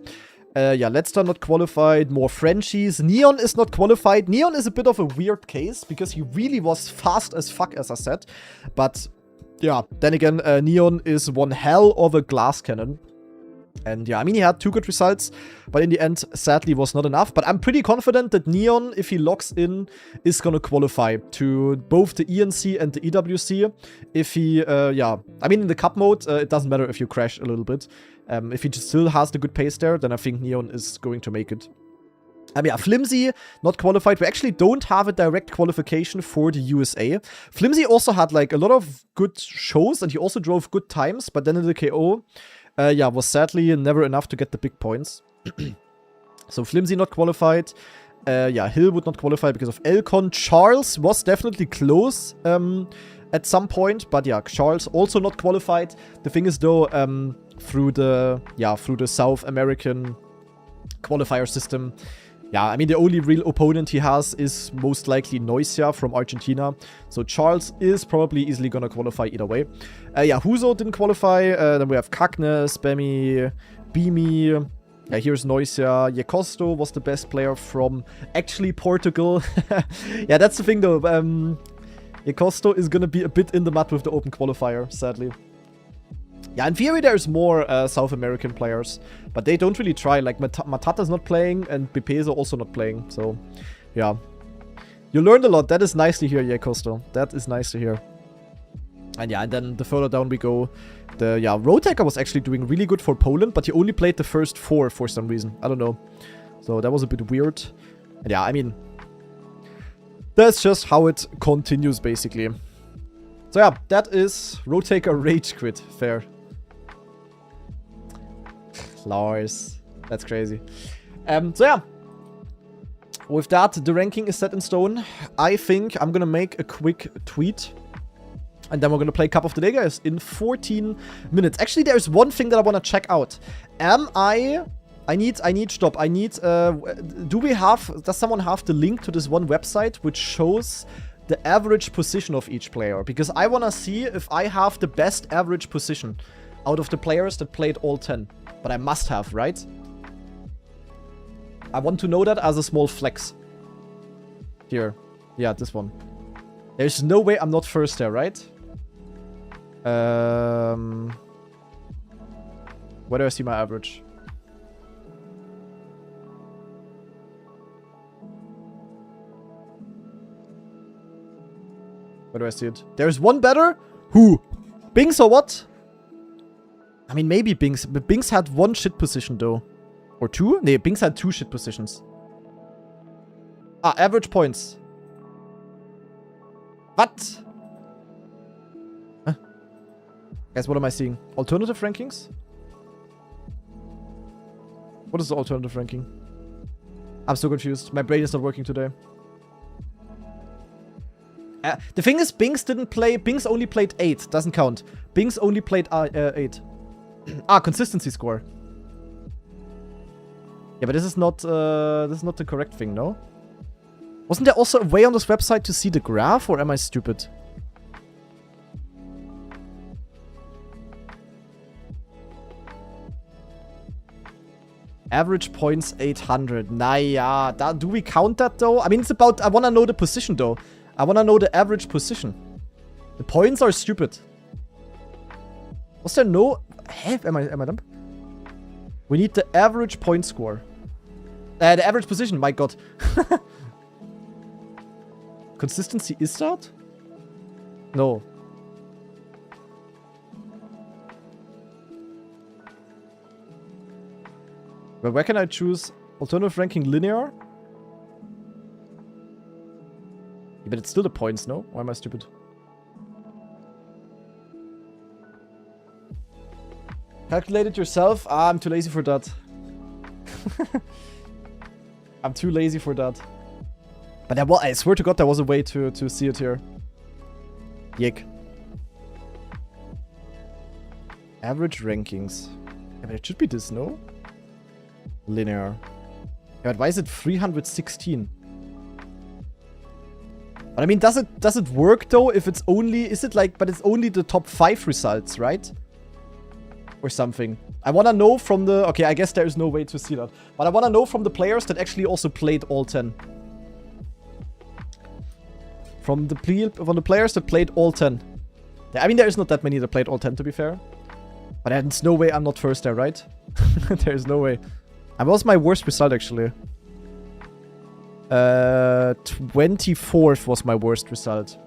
Yeah, Ledstar not qualified. More Frenchies. Neon is not qualified. Neon is a bit of a weird case because he really was fast as fuck, as I said. But yeah, then again, Neon is one hell of a glass cannon. And yeah, I mean, he had 2 good results, but in the end, sadly, was not enough. But I'm pretty confident that Neon, if he locks in, is gonna qualify to both the ENC and the EWC. If he, yeah, I mean, in the cup mode, it doesn't matter if you crash a little bit. If he just still has the good pace there, then I think Neon is going to make it. Yeah, Flimsy, not qualified. We actually don't have a direct qualification for the USA. Flimsy also had, like, a lot of good shows, and he also drove good times, but then in the KO... yeah, was sadly never enough to get the big points. So Flimsy not qualified. Yeah, Hill would not qualify because of Elcon. Charles was definitely close at some point, but yeah, Charles also not qualified. The thing is though, through the South American qualifier system, yeah, I mean, the only real opponent he has is most likely Noisia from Argentina. So Charles is probably easily gonna qualify either way. Yeah, Huzo didn't qualify. Then we have Kakne, Spammy, Beamy. Yeah, here's Noisia. Yekosto was the best player from actually Portugal. Yeah, that's the thing though. Yekosto is gonna be a bit in the mud with the open qualifier, sadly. Yeah, in theory, there's more South American players, but they don't really try. Like, Matata's not playing, and Bepeso also not playing, so, yeah. You learned a lot. That is nice to hear, Yekosto. That is nice to hear. And yeah, and then the further down we go, yeah, Roadtaker was actually doing really good for Poland, but he only played the first 4 for some reason. I don't know. So that was a bit weird. And yeah, I mean, that's just how it continues, basically. So yeah, that is Roadtaker Rage Quit. Fair. Lars. That's crazy. So yeah. With that, the ranking is set in stone. I think I'm gonna make a quick tweet. And then we're gonna play Cup of the Day, guys, in 14 minutes. Actually, there's one thing that I wanna check out. I need, stop. I need, does someone have the link to this one website which shows the average position of each player? Because I wanna see if I have the best average position out of the players that played all 10. But I must have, right? I want to know that as a small flex. Here. Yeah, this one. There's no way I'm not first there, right? Where do I see my average? Where do I see it? There's one better? Who? Binks or what? I mean, maybe Binks. But Binks had 1 shit position, though. Or 2? Nee, Binks had 2 shit positions. Ah, average points. What? Huh? Guys, what am I seeing? Alternative rankings? What is the alternative ranking? I'm so confused. My brain is not working today. The thing is, Binks didn't play... Binks only played 8. Doesn't count. Binks only played 8. Ah, consistency score. Yeah, but this is not the correct thing, no? Wasn't there also a way on this website to see the graph, or am I stupid? Average points 800. Nah, yeah. Do we count that, though? I mean, it's about... I want to know the position, though. I want to know the average position. The points are stupid. Was there no... Hey, am I dumb? We need the average point score. The average position, my god. Consistency, is that? No. But where can I choose alternative ranking linear? Yeah, but it's still the points, no? Why am I stupid? Calculate it yourself? Ah, I'm too lazy for that. I'm too lazy for that. But there was, I swear to god, there was a way to see it here. Yick. Average rankings. Yeah, but it should be this, no? Linear. Yeah, but why is it 316? But I mean, does it work though if it's only... Is it like... But it's only the top 5 results, right? Or something. I want to know from the... Okay, I guess there is no way to see that. But I want to know from the players that actually also played all 10. From the players that played all 10. Yeah, I mean, there is not that many that played all 10, to be fair. But there's no way I'm not first there, right? There's no way. What was my worst result, actually? 24th was my worst result.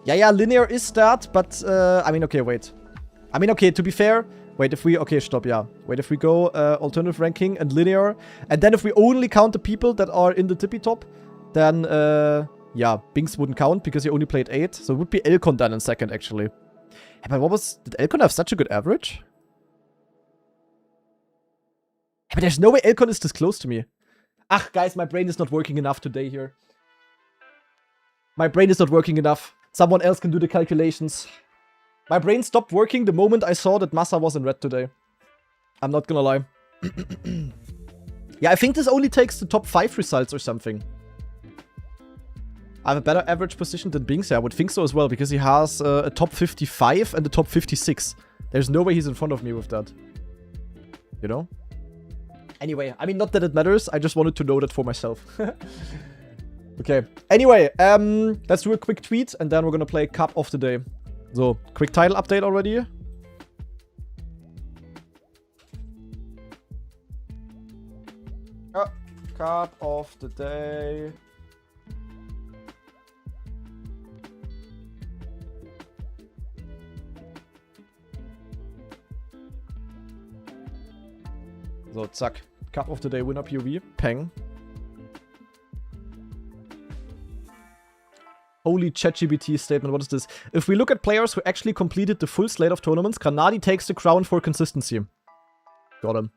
Yeah, linear is that, but, I mean, okay, wait. I mean, okay, to be fair, wait, if we, okay, stop, yeah. Wait, if we go, alternative ranking and linear, and then if we only count the people that are in the tippy top, then, yeah, Binks wouldn't count because he only played 8, so it would be Elcon then in second, actually. Yeah, but did Elcon have such a good average? Yeah, but there's no way Elcon is this close to me. Ach, guys, my brain is not working enough today here. My brain is not working enough. Someone else can do the calculations. My brain stopped working the moment I saw that Massa was in red today. I'm not gonna lie. Yeah, I think this only takes the top 5 results or something. I have a better average position than Binks. Yeah, I would think so as well, because he has a top 55 and a top 56. There's no way he's in front of me with that. You know? Anyway, I mean, not that it matters. I just wanted to know that for myself. Okay. Anyway, let's do a quick tweet, and then we're gonna play Cup of the Day. So, quick title update already. Cup of the Day. So, zack. Cup of the Day winner POV. Peng. Holy ChatGPT statement, what is this? If we look at players who actually completed the full slate of tournaments, Granadi takes the crown for consistency. Got him.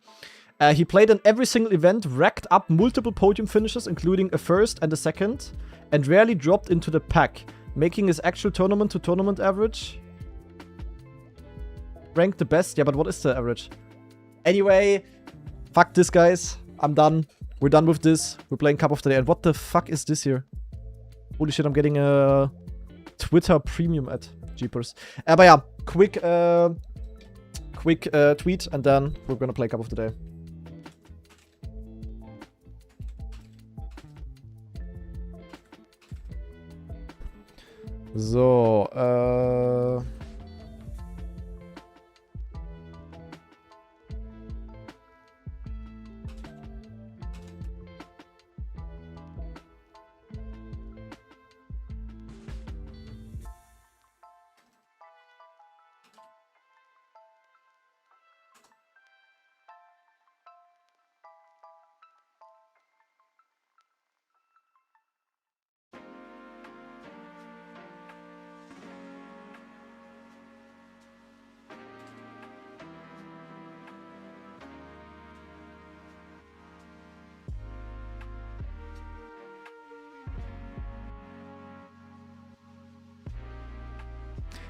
He played in every single event, racked up multiple podium finishes, including a first and a second, and rarely dropped into the pack, making his actual tournament-to-tournament average. Ranked the best. Yeah, but what is the average? Anyway, fuck this, guys. I'm done. We're done with this. We're playing Cup of the Day. And what the fuck is this here? Holy shit, I'm getting a Twitter premium ad. Jeepers. But yeah, quick tweet, and then we're gonna play Cup of the Day. So,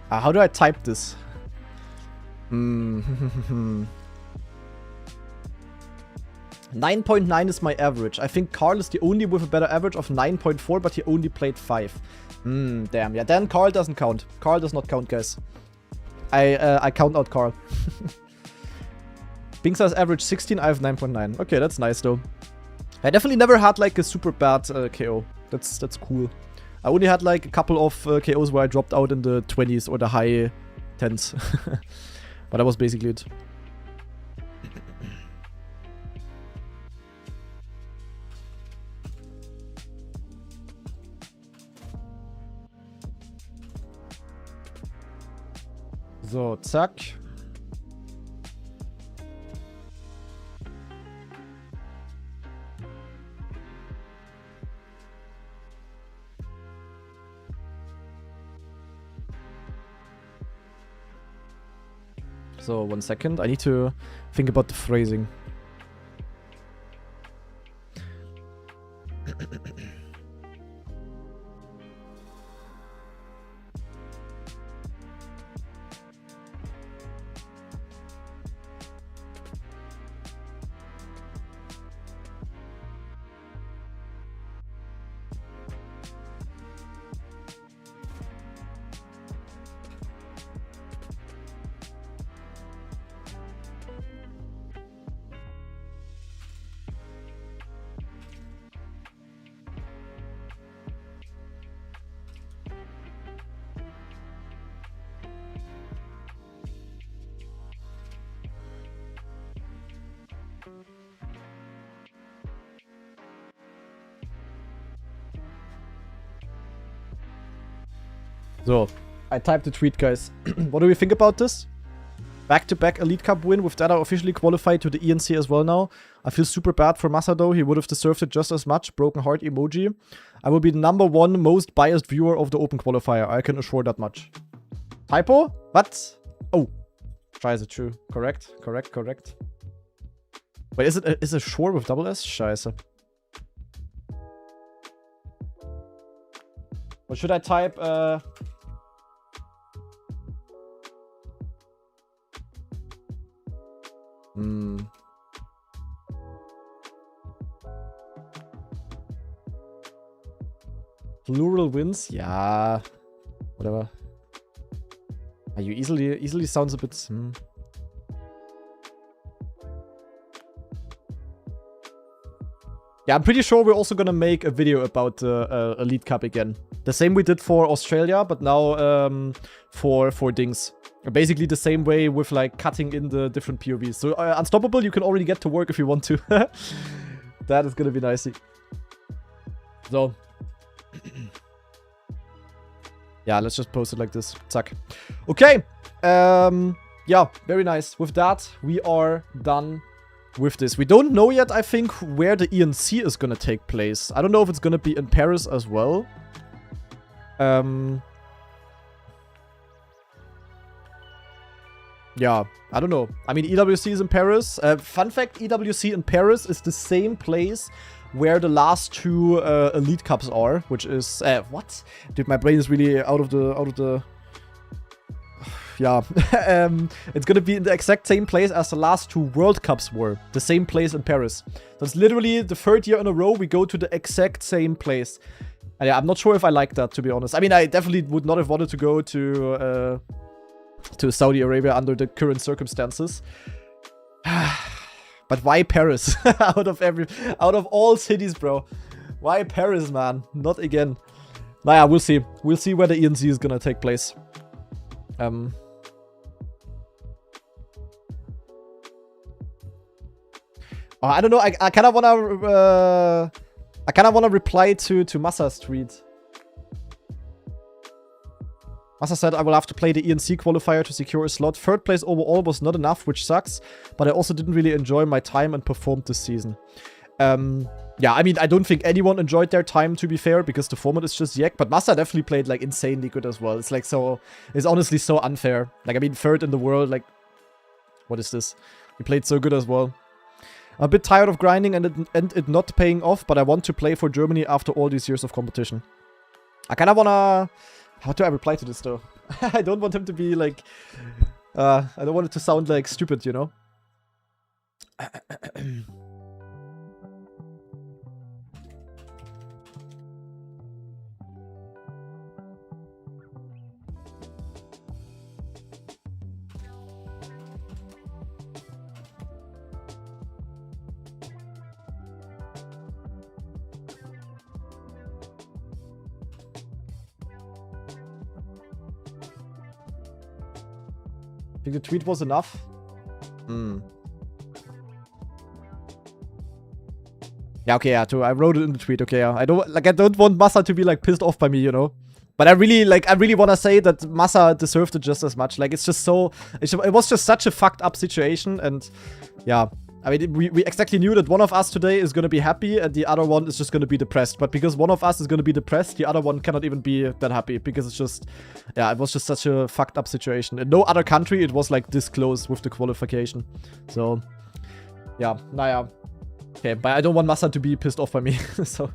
how do I type this? 9.9 is my average. I think Carl is the only with a better average of 9.4, but he only played 5. Damn. Yeah, then Carl doesn't count. Carl does not count, guys. I count out Carl. Binks has average 16, I have 9.9. Okay, that's nice, though. I definitely never had, like, a super bad KO. That's cool. I only had like a couple of KOs where I dropped out in the 20s or the high 10s. But that was basically it. So, zack. So, 1 second. I need to think about the phrasing. So, I typed the tweet, guys. What do we think about this? Back-to-back Elite Cup win. With that, I officially qualified to the ENC as well now. I feel super bad for Massa though. He would have deserved it just as much. Broken heart emoji. I will be the #1 most biased viewer of the Open Qualifier. I can assure that much. Typo? What? Oh. Scheiße, true. Correct. Wait, is it Shore with double S? Scheiße. What should I type? Plural wins? Yeah. Whatever. You easily sounds a bit... Yeah, I'm pretty sure we're also gonna make a video about the Elite Cup again. The same we did for Australia, but now for Dings. Basically the same way with like cutting in the different POVs. So Unstoppable, you can already get to work if you want to. That is gonna be nicey. So. Yeah, let's just post it like this. Zack. Okay. Yeah, very nice. With that, we are done with this. We don't know yet, I think, where the ENC is gonna take place. I don't know if it's gonna be in Paris as well. Yeah, I don't know. I mean, EWC is in Paris. Fun fact, EWC in Paris is the same place where the last 2 Elite Cups are, which is... what? Dude, my brain is really out of the... Yeah. It's gonna be in the exact same place as the last 2 World Cups were. The same place in Paris. So it's literally the 3rd year in a row we go to the exact same place. And yeah, I'm not sure if I like that, to be honest. I mean, I definitely would not have wanted to go to Saudi Arabia under the current circumstances. But why Paris? out of all cities, bro. Why Paris, man? Not again. Naja, we'll see. We'll see where the ENC is gonna take place. I don't know. I kind of wanna reply to Massa's tweet. Massa said, I will have to play the ENC qualifier to secure a slot. 3rd place overall was not enough, which sucks. But I also didn't really enjoy my time and performed this season. Yeah, I mean, I don't think anyone enjoyed their time, to be fair, because the format is just yak. But Massa definitely played, like, insanely good as well. It's, like, so... It's honestly so unfair. Like, I mean, 3rd in the world, like... What is this? He played so good as well. I'm a bit tired of grinding and it not paying off, but I want to play for Germany after all these years of competition. I kind of wanna... How do I reply to this, though? I don't want him to be, like... I don't want it to sound, like, stupid, you know? I think the tweet was enough. Yeah, okay, yeah, I wrote it in the tweet, okay, yeah. I don't want Massa to be, like, pissed off by me, you know? But I really want to say that Massa deserved it just as much. Like, it's just so... It was just such a fucked up situation, and... Yeah. I mean, we exactly knew that one of us today is gonna be happy, and the other one is just gonna be depressed. But because one of us is gonna be depressed, the other one cannot even be that happy. Because it's just... Yeah, it was just such a fucked up situation. In no other country, it was, like, this close with the qualification. So... Yeah, naja. Okay, but I don't want Massa to be pissed off by me. So,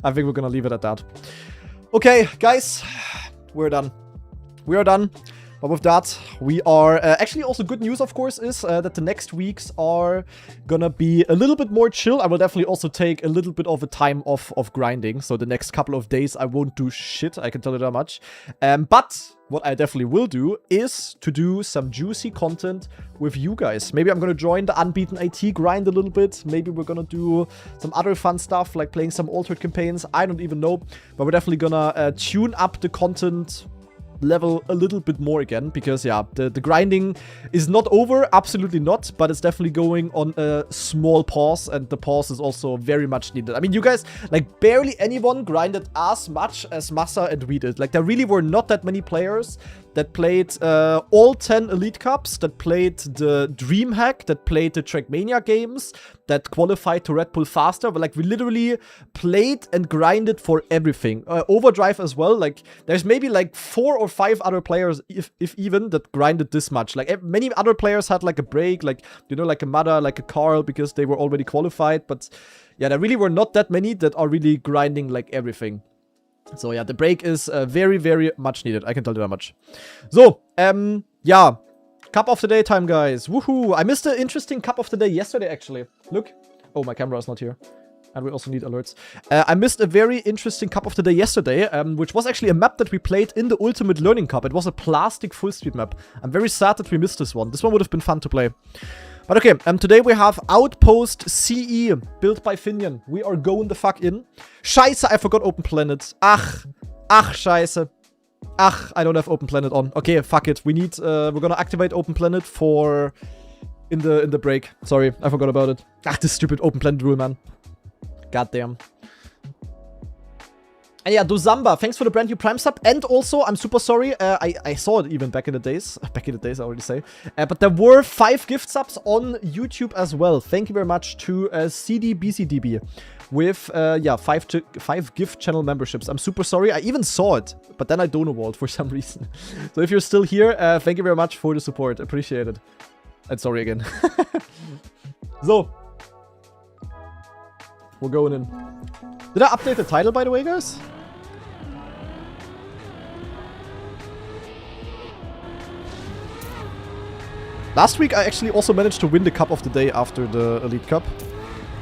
I think we're gonna leave it at that. Okay, guys. We're done. We are done. But with that, we are... actually, also good news, of course, is that the next weeks are gonna be a little bit more chill. I will definitely also take a little bit of a time off of grinding. So the next couple of days, I won't do shit. I can tell you that much. But what I definitely will do is to do some juicy content with you guys. Maybe I'm gonna join the Unbeaten IT grind a little bit. Maybe we're gonna do some other fun stuff, like playing some altered campaigns. I don't even know. But we're definitely gonna tune up the content... level a little bit more again, because yeah, the grinding is not over, absolutely not, but it's definitely going on a small pause, and the pause is also very much needed. I mean, you guys, like, barely anyone grinded as much as Massa and we did. Like, there really were not that many players that played all 10 Elite Cups, that played the DreamHack, that played the Trackmania games, that qualified to Red Bull faster. But like, we literally played and grinded for everything. Overdrive as well. Like, there's maybe like 4 or 5 other players, if even, that grinded this much. Like, many other players had like a break, like, you know, like a Mada, like a Carl, because they were already qualified. But yeah, there really were not that many that are really grinding like everything. So yeah, the break is very, very much needed. I can tell you that much. So, yeah. Cup of the day time, guys. Woohoo! I missed an interesting cup of the day yesterday, actually. Look. Oh, my camera is not here. And we also need alerts. I missed a very interesting cup of the day yesterday, which was actually a map that we played in the Ultimate Learning Cup. It was a plastic full speed map. I'm very sad that we missed this one. This one would have been fun to play. But okay, today we have Outpost CE, built by Finian. We are going the fuck in. Scheiße, I forgot Open Planet. Ach, scheiße. Ach, I don't have Open Planet on. Okay, fuck it. We need, we're gonna activate Open Planet for, in the break. Sorry, I forgot about it. Ah, this stupid Open Planet rule, man. Goddamn. And yeah, Dozamba, thanks for the brand new Prime sub. And also, I'm super sorry, I saw it even back in the days. Back in the days, I already say. But there were 5 gift subs on YouTube as well. Thank you very much to CDBCDB with, yeah, 5 gift channel memberships. I'm super sorry. I even saw it, but then I donowalled for some reason. So if you're still here, thank you very much for the support. Appreciate it. And sorry again. So. We're going in. Did I update the title, by the way, guys? Last week, I actually also managed to win the Cup of the Day after the Elite Cup.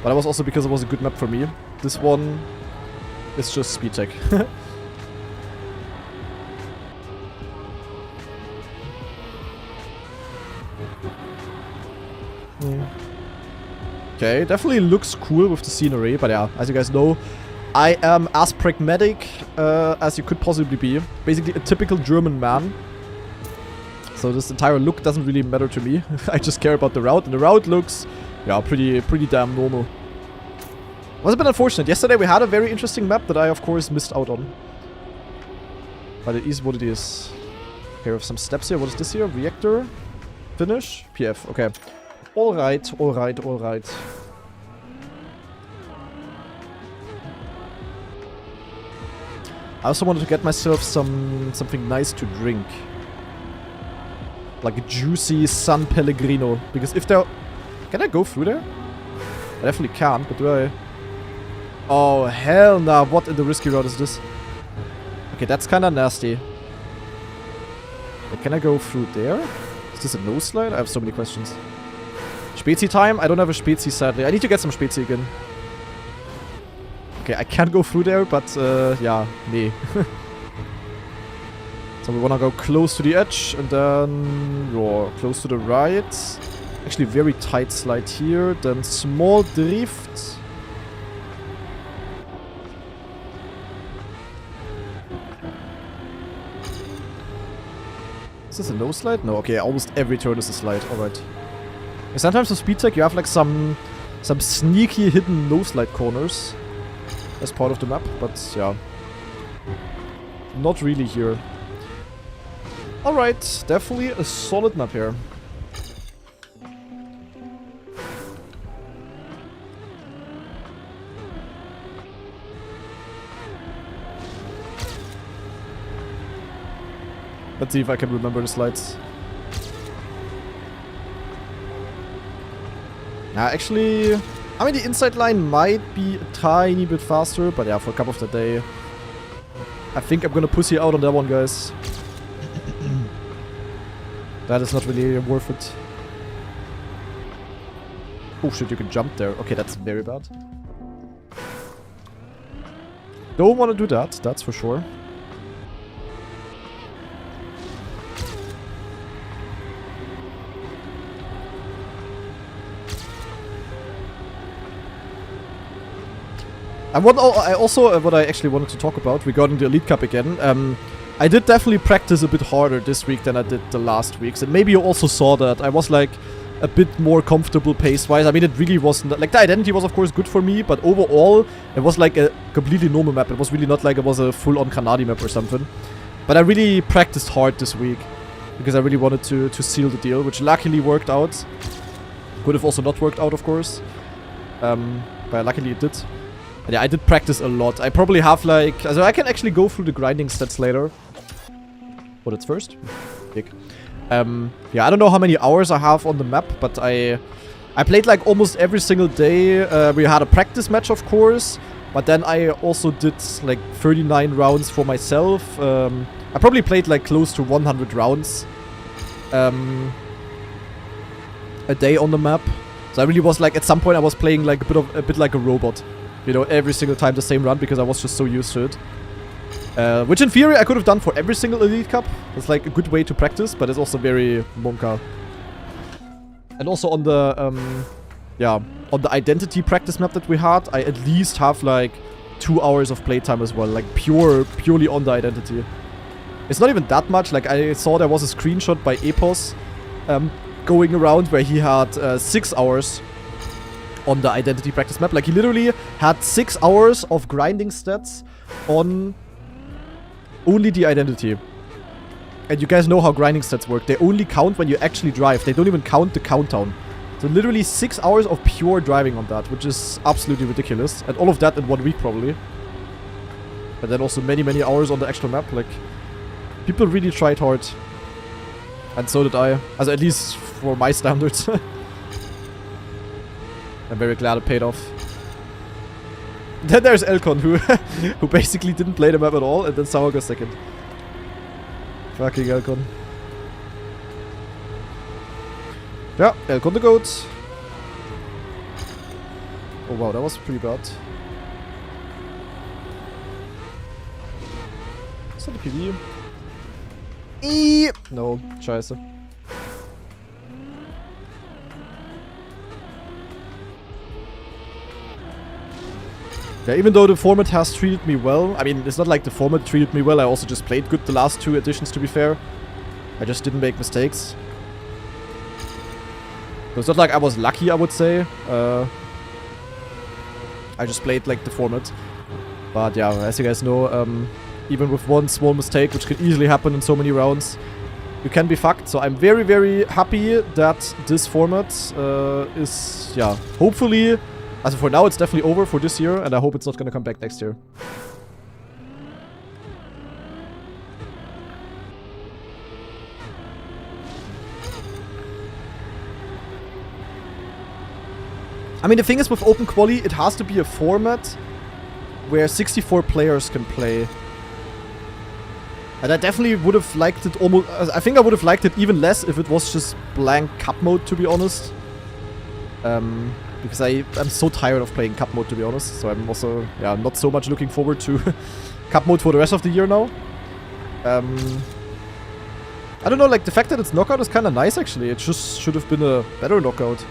But that was also because it was a good map for me. This one is just speed tech. Okay, definitely looks cool with the scenery, but yeah, as you guys know, I am as pragmatic as you could possibly be. Basically a typical German man. So this entire look doesn't really matter to me. I just care about the route, and the route looks, yeah, pretty damn normal. It was a bit unfortunate. Yesterday we had a very interesting map that I, of course, missed out on. But it is what it is. Okay, we have some steps here. What is this here? Reactor? Finish? PF, okay. Alright, alright, alright. I also wanted to get myself something nice to drink. Like a juicy San Pellegrino. Because if there... Can I go through there? I definitely can't, but do I... Oh, hell nah. What in the risky route is this? Okay, that's kinda nasty. Can I go through there? Is this a no slide? I have so many questions. Spezi time? I don't have a Spezi, sadly. I need to get some Spezi again. Okay, I can't go through there, but, yeah, nee. So we wanna go close to the edge, and then, yeah, close to the right. Actually, very tight slide here, then small drift. Is this a no slide? No, okay, almost every turn is a slide, alright. Sometimes with speed tech you have like some sneaky hidden no slide corners as part of the map, but yeah, not really here. Alright, definitely a solid map here. Let's see if I can remember the slides. Actually, I mean, the inside line might be a tiny bit faster, but yeah, for a cup of the day, I think I'm gonna pussy out on that one, guys. That is not really worth it. Oh shit, you can jump there. Okay, that's very bad. Don't want to do that, that's for sure. And what I actually wanted to talk about regarding the Elite Cup again, I did definitely practice a bit harder this week than I did the last weeks. And maybe you also saw that. I was like a bit more comfortable pace-wise. I mean, it really wasn't... Like, the identity was, of course, good for me. But overall, it was like a completely normal map. It was really not like it was a full-on Kanadi map or something. But I really practiced hard this week. Because I really wanted to seal the deal. Which luckily worked out. Could have also not worked out, of course. But luckily it did. And yeah, I did practice a lot. I probably have like... So I can actually go through the grinding stats later. What, it's first? Big. Yeah, I don't know how many hours I have on the map, but I played like almost every single day. We had a practice match, of course, but then I also did like 39 rounds for myself. I probably played like close to 100 rounds a day on the map. So I really was like, at some point I was playing like a bit like a robot, you know, every single time the same run because I was just so used to it. Which in theory I could have done for every single Elite Cup. It's like a good way to practice, but it's also very Monka. And also on the, yeah, on the identity practice map that we had, I at least have like 2 hours of playtime as well. Like purely on the identity. It's not even that much. Like I saw there was a screenshot by Epos going around where he had 6 hours on the identity practice map. Like he literally had 6 hours of grinding stats on only the identity. And you guys know how grinding stats work. They only count when you actually drive. They don't even count the countdown. So literally 6 hours of pure driving on that, which is absolutely ridiculous. And all of that in 1 week probably. And then also many hours on the actual map. Like, people really tried hard. And so did I. Also at least for my standards. I'm very glad it paid off. Then there's Elcon, who basically didn't play the map at all, and then somehow got second. Fucking Elcon. Yeah, Elcon the GOAT. Oh wow, that was pretty bad. Is that a PV? No, scheiße. Yeah, even though the format has treated me well, I mean, it's not like the format treated me well, I also just played good the last 2 editions, to be fair. I just didn't make mistakes. So it's not like I was lucky, I would say. I just played like the format. But yeah, as you guys know, even with one small mistake, which could easily happen in so many rounds, you can be fucked. So I'm very happy that this format is, yeah, hopefully... Also for now, it's definitely over for this year, and I hope it's not gonna come back next year. I mean, the thing is with Open Quali, it has to be a format where 64 players can play. And I definitely would have liked it almost... I think I would have liked it even less if it was just blank cup mode, to be honest. Because I'm so tired of playing cup mode, to be honest. So I'm also, yeah, not so much looking forward to cup mode for the rest of the year now. I don't know, like the fact that it's knockout is kind of nice actually. It just should have been a better knockout.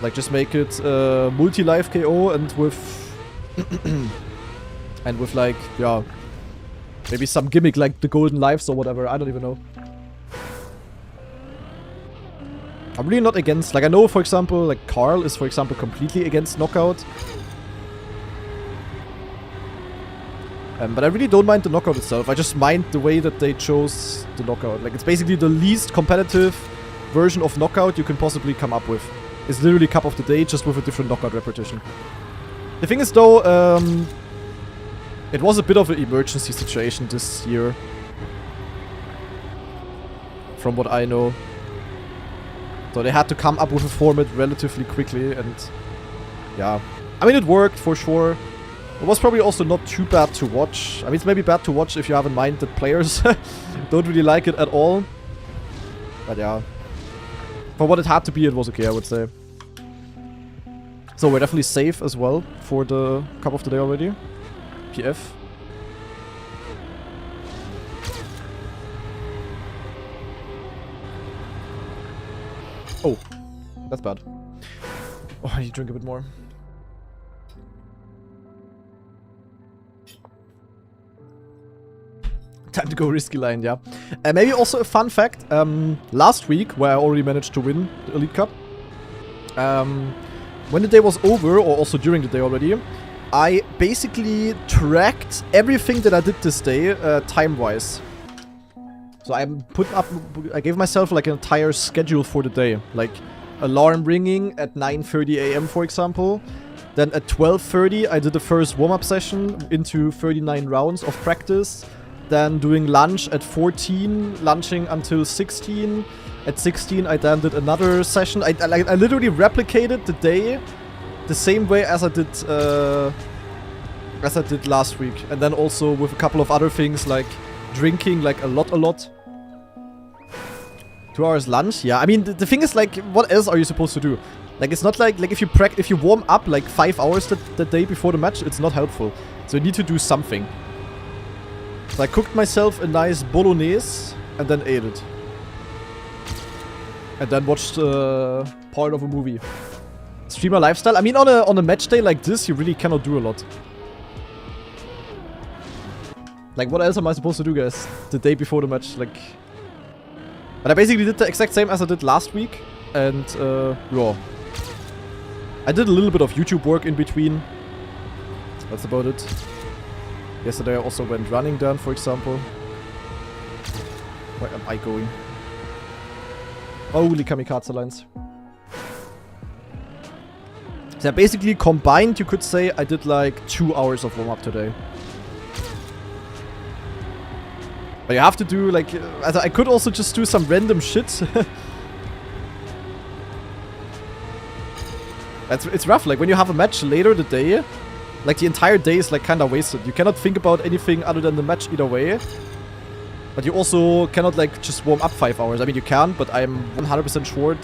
Like just make it multi-life KO and with and with like, yeah, maybe some gimmick like the golden lives or whatever. I don't even know. I'm really not against, like I know for example, like Carl is for example completely against knockout. But I really don't mind the knockout itself. I just mind the way that they chose the knockout. Like it's basically the least competitive version of knockout you can possibly come up with. It's literally cup of the day just with a different knockout repetition. The thing is though, it was a bit of an emergency situation this year. From what I know. So they had to come up with a format relatively quickly and yeah. I mean it worked for sure. It was probably also not too bad to watch. I mean it's maybe bad to watch if you have in mind that players don't really like it at all. But yeah. For what it had to be, it was okay, I would say. So we're definitely safe as well for the cup of the day already. PF. Oh, that's bad. Oh, I need to drink a bit more. Time to go risky line, yeah. Maybe also a fun fact. Last week, where I already managed to win the Elite Cup, when the day was over, or also during the day already, I basically tracked everything that I did this day, time-wise. So I gave myself like an entire schedule for the day. Like, alarm ringing at 9:30 AM, for example. Then at 12:30, I did the first warm-up session into 39 rounds of practice. Then doing lunch at 14, lunching until 16. At 16, I then did another session. I literally replicated the day the same way as I did last week. And then also with a couple of other things like drinking, like a lot. 2 hours lunch? Yeah, I mean, the thing is, like, what else are you supposed to do? Like, it's not like if you warm up like 5 hours the day before the match, it's not helpful. So you need to do something. So I cooked myself a nice bolognese and then ate it. And then watched part of a movie. Streamer lifestyle. I mean, on a match day like this, you really cannot do a lot. Like, what else am I supposed to do, guys? The day before the match, like... But I basically did the exact same as I did last week. And, yeah. I did a little bit of YouTube work in between. That's about it. Yesterday I also went running down, for example. Where am I going? Holy kamikaze lines. So basically combined, you could say I did like 2 hours of warm-up today. But you have to do like... I could also just do some random shit. It's rough, like when you have a match later the day, like the entire day is like kinda wasted. You cannot think about anything other than the match either way. But you also cannot like just warm up 5 hours. I mean, you can, but I'm 100% sure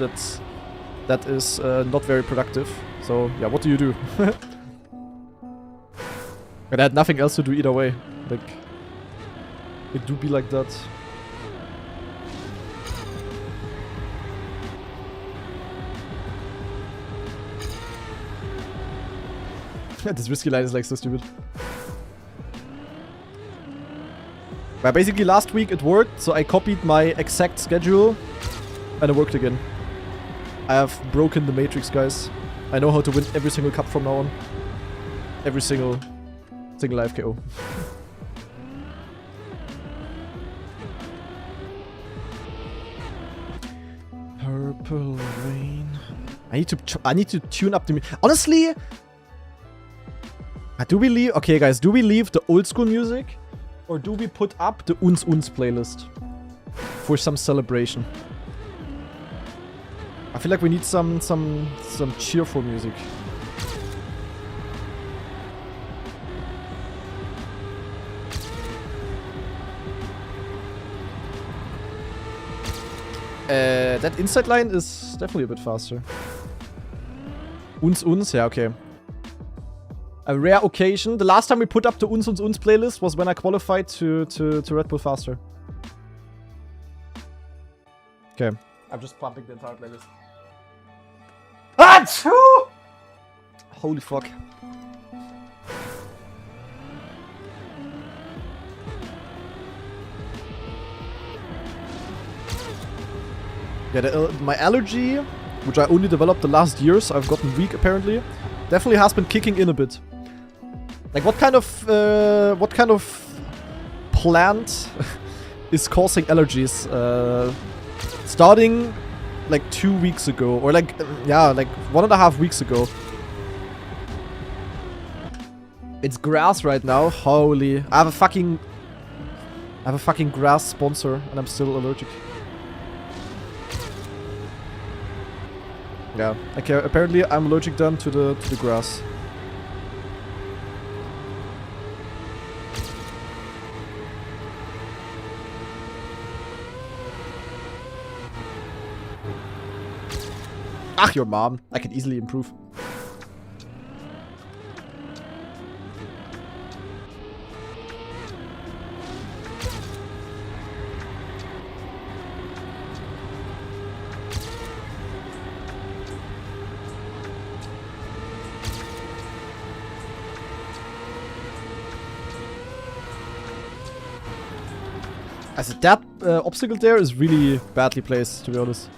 that is not very productive. So yeah, what do you do? And I had nothing else to do either way. Like, it do be like that. This risky line is like so stupid. But basically last week it worked, so I copied my exact schedule and it worked again. I have broken the matrix, guys. I know how to win every single cup from now on. Every single live KO. Purple rain. I need to tune up the... Honestly... Do we leave... Okay, guys. Do we leave the old school music? Or do we put up the Uns playlist? For some celebration. I feel like we need some cheerful music. That inside line is definitely a bit faster. Uns, yeah, okay. A rare occasion. The last time we put up the Uns playlist was when I qualified to Red Bull Faster. Okay. I'm just pumping the entire playlist. Achoo! Holy fuck. Yeah, my allergy, which I only developed the last years, I've gotten weak apparently, definitely has been kicking in a bit. Like, what kind of plant is causing allergies? Starting like 2 weeks ago, or like, yeah, like 1.5 weeks ago. It's grass right now. Holy, I have a fucking grass sponsor, and I'm still allergic. Yeah, okay, apparently I'm allergic then to the grass. Ach, your mom. I can easily improve. Also that obstacle there is really badly placed, to be honest.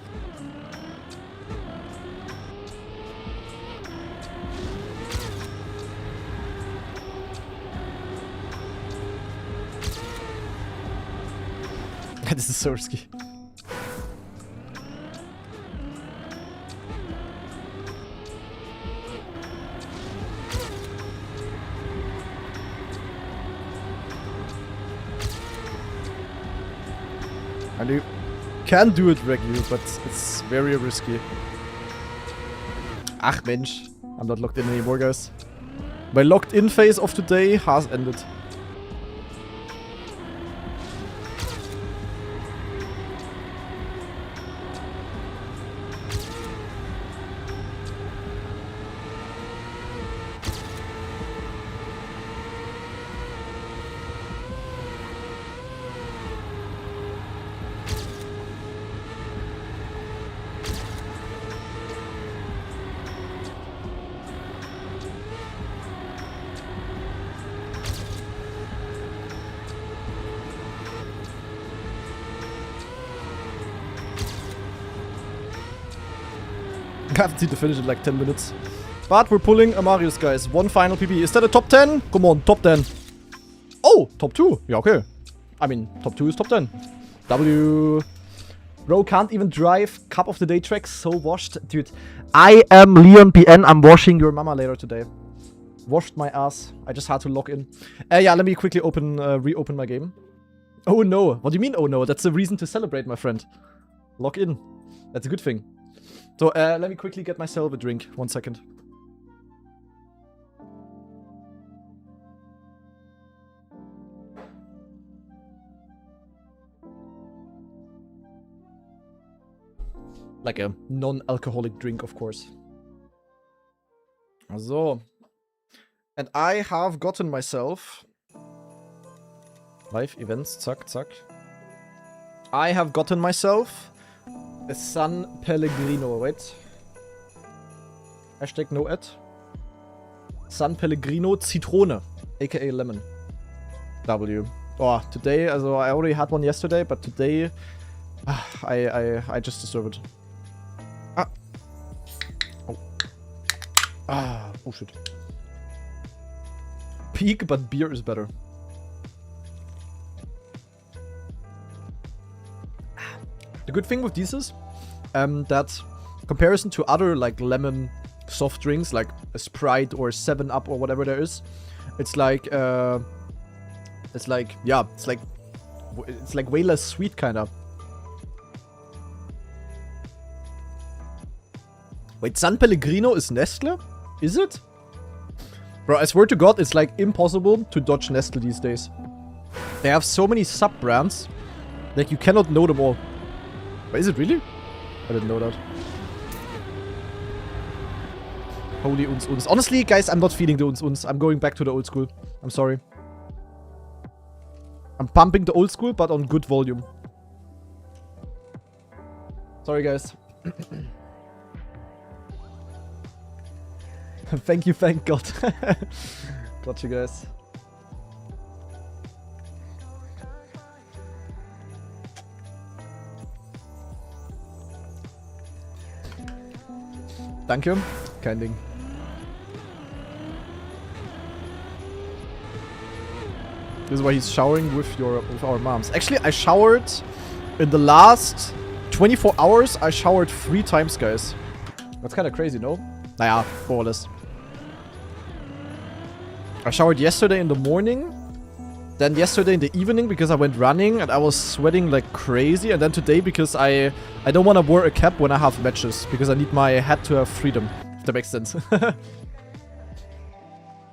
This is so risky. And you can do it regularly, but it's very risky. Ach Mensch, I'm not locked in anymore, guys. My locked in phase of today has ended. I haven't seen to finish in like 10 minutes. But we're pulling a Marius, guys. One final PB. Is that a top 10? Come on, top 10. Oh, top 2. Yeah, okay. I mean, top 2 is top 10. W. Bro, can't even drive. Cup of the day track. So washed. Dude, I am Leon PN. I'm washing your mama later today. Washed my ass. I just had to log in. Yeah, let me quickly reopen my game. Oh no. What do you mean, oh no? That's a reason to celebrate, my friend. Log in. That's a good thing. So, let me quickly get myself a drink. 1 second. Like a non-alcoholic drink, of course. So. And I have gotten myself... Live events, zack, zack. I have gotten myself... a San Pellegrino, wait. Hashtag no ad. San Pellegrino Zitrone, aka lemon. W. Oh, today, also I already had one yesterday, but today I just deserve it. Ah. Oh. Ah, oh shit. Peak, but beer is better. The good thing with these is that comparison to other like lemon soft drinks like a Sprite or 7-Up or whatever there is, it's like way less sweet kinda. Wait, San Pellegrino is Nestle? Is it? Bro, I swear to God, it's like impossible to dodge Nestle these days. They have so many sub-brands that you cannot know them all. But is it really? I didn't know that. Holy uns. Honestly, guys, I'm not feeling the uns. I'm going back to the old school. I'm sorry. I'm pumping the old school, but on good volume. Sorry, guys. Thank you, thank God. Got you, guys. Thank you. Kein Ding. This is why he's showering with our moms. Actually, I showered in the last 24 hours. I showered 3 times, guys. That's kind of crazy, no? Naja, more or less. I showered yesterday in the morning. Then yesterday in the evening because I went running and I was sweating like crazy. And then today because I don't want to wear a cap when I have matches. Because I need my head to have freedom. If that makes sense.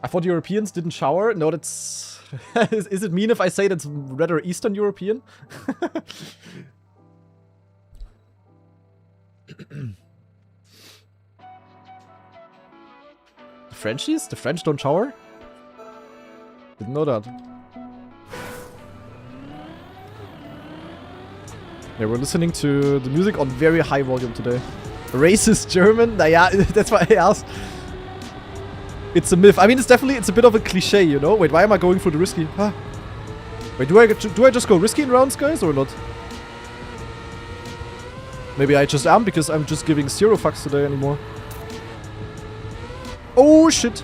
I thought Europeans didn't shower. No, that's... is it mean if I say that's rather Eastern European? The Frenchies? The French don't shower? Didn't know that. Yeah, we're listening to the music on very high volume today. Racist German? Naja, that's why I asked. It's a myth. I mean, it's a bit of a cliche, you know? Wait, why am I going for the risky? Huh? Wait, do I just go risky in rounds, guys, or not? Maybe I just am, because I'm just giving 0 fucks today anymore. Oh, shit.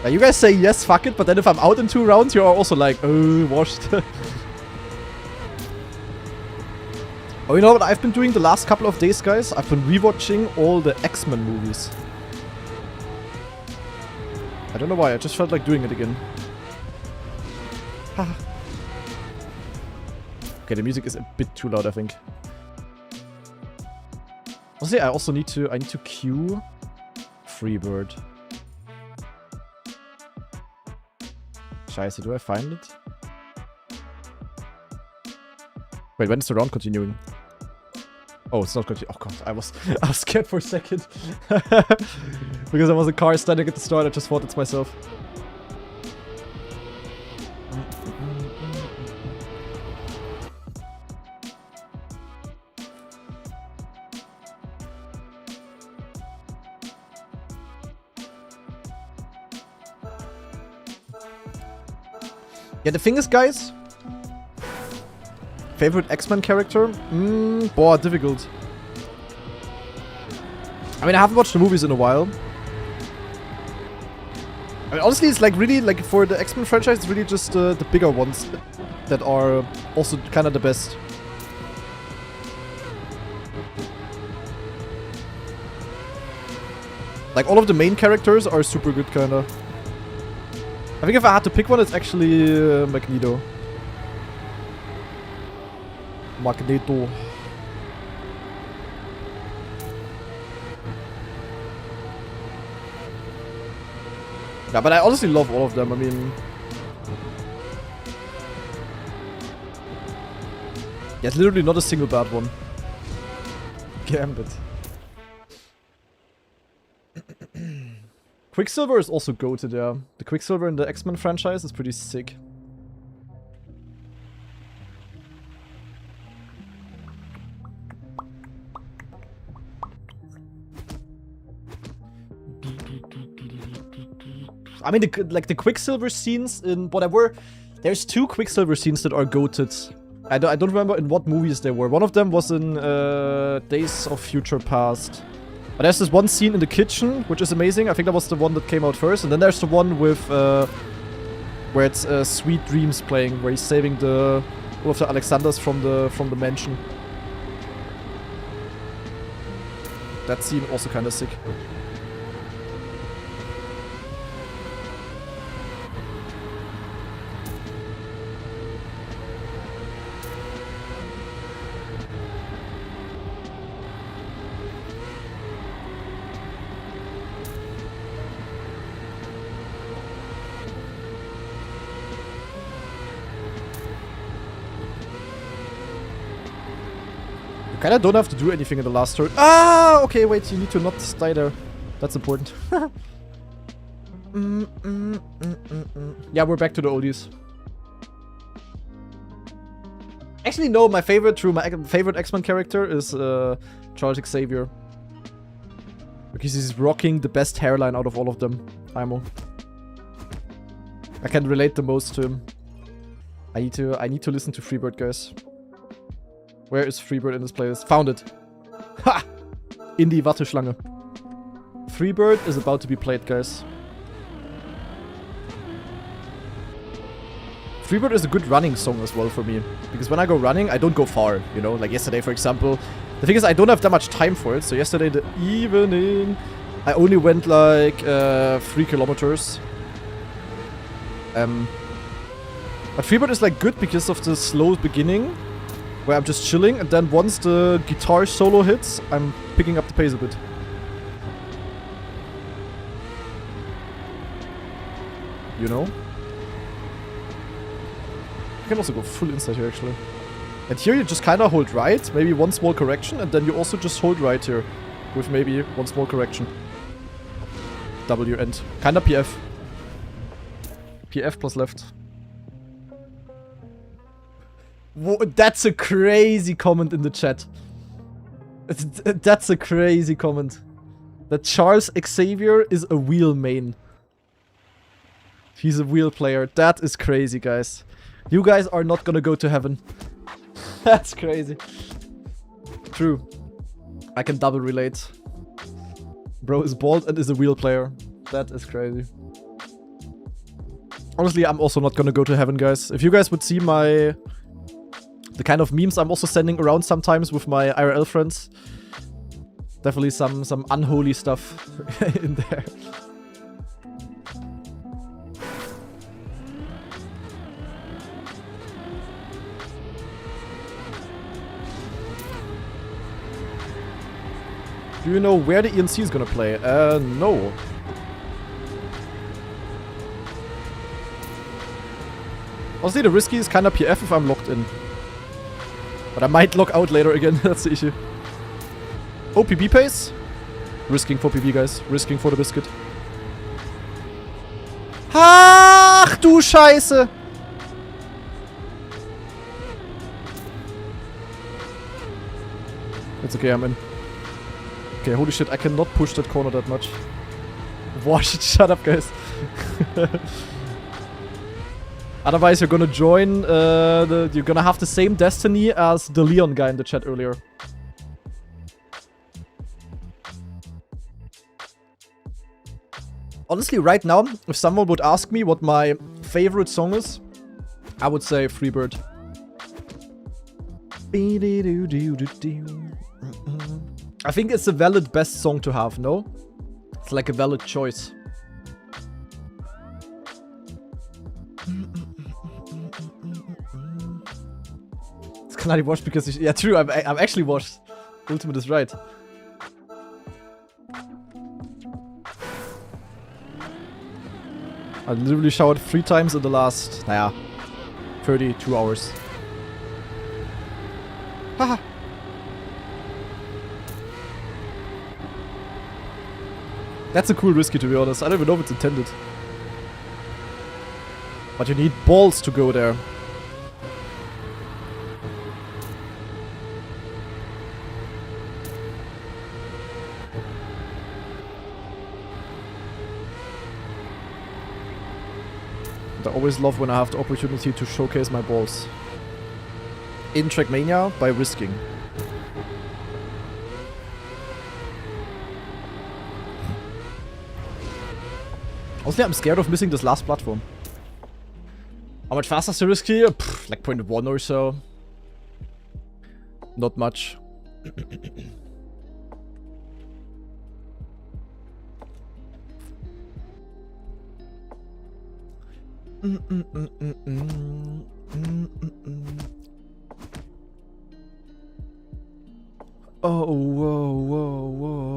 Yeah, you guys say yes, fuck it, but then if I'm out in 2 rounds, you are also like, oh, washed. Oh, you know what I've been doing the last couple of days, guys? I've been rewatching all the X-Men movies. I don't know why, I just felt like doing it again. Okay, the music is a bit too loud, I think. Honestly, I also need to queue Freebird. Scheiße, do I find it? Wait, when is the round continuing? Oh, it's not continuing. Oh god, I was scared for a second. Because there was a car standing at the start, I just thought it's myself. Yeah, the thing is, guys, favorite X-Men character? Boah, difficult. I mean, I haven't watched the movies in a while. I mean, honestly, it's like really, like for the X-Men franchise, it's really just the bigger ones that are also kind of the best. Like, all of the main characters are super good, kind of. I think if I had to pick one, it's actually Magneto. Magneto. Yeah, but I honestly love all of them. I mean, there's literally not a single bad one. Gambit. Quicksilver is also goated, yeah. The Quicksilver in the X-Men franchise is pretty sick. I mean, the Quicksilver scenes in whatever. There's 2 Quicksilver scenes that are goated. I don't remember in what movies they were. One of them was in Days of Future Past. But there's this one scene in the kitchen, which is amazing. I think that was the one that came out first. And then there's the one with where it's Sweet Dreams playing, where he's saving all of the Alexanders from the mansion. That scene also kind of sick. You kinda don't have to do anything in the last turn. Ah, okay, wait, you need to not die there. That's important. Yeah, we're back to the oldies. Actually, no, my favorite X-Men character is Charles Xavier. Because he's rocking the best hairline out of all of them. Imo. I can relate the most to him. I need to listen to Freebird, guys. Where is Freebird in this playlist? Found it. Ha! In die Watteschlange. Freebird is about to be played, guys. Freebird is a good running song as well for me. Because when I go running, I don't go far, you know? Like yesterday, for example. The thing is, I don't have that much time for it. So yesterday, the evening, I only went like 3 kilometers. But Freebird is like good because of the slow beginning. Where I'm just chilling, and then once the guitar solo hits, I'm picking up the pace a bit. You know? I can also go full inside here, actually. And here you just kind of hold right, maybe one small correction, and then you also just hold right here. With maybe one small correction. W and kinda PF. PF plus left. Whoa, that's a crazy comment in the chat. That's a crazy comment. That Charles Xavier is a wheel main. He's a wheel player. That is crazy, guys. You guys are not gonna go to heaven. That's crazy. True. I can double relate. Bro is bald and is a wheel player. That is crazy. Honestly, I'm also not gonna go to heaven, guys. If you guys would see the kind of memes I'm also sending around sometimes with my IRL friends. Definitely some unholy stuff in there. Do you know where the ENC is gonna play? No. Honestly, the risky is kinda PF if I'm locked in. But I might log out later again, that's the issue. Oh, PB pace? Risking for PB, guys. Risking for the biscuit. Ach, du Scheiße! It's okay, I'm in. Okay, holy shit, I cannot push that corner that much. Wow, shut up, guys. Otherwise, you're gonna join, you're gonna have the same destiny as the Leon guy in the chat earlier. Honestly, right now, if someone would ask me what my favorite song is, I would say Freebird. I think it's a valid best song to have, no? It's like a valid choice. It's Kanadi washed because... Yeah, true, I'm actually washed. Ultimate is right. I literally showered 3 times in the last, 32 hours. Haha. That's a cool risky, to be honest. I don't even know if it's intended. But you need balls to go there. And I always love when I have the opportunity to showcase my balls. In Trackmania by risking. Honestly, I'm scared of missing this last platform. How much faster is the risky? Pff, like 0.1 or so. Not much. Oh, whoa, whoa, whoa.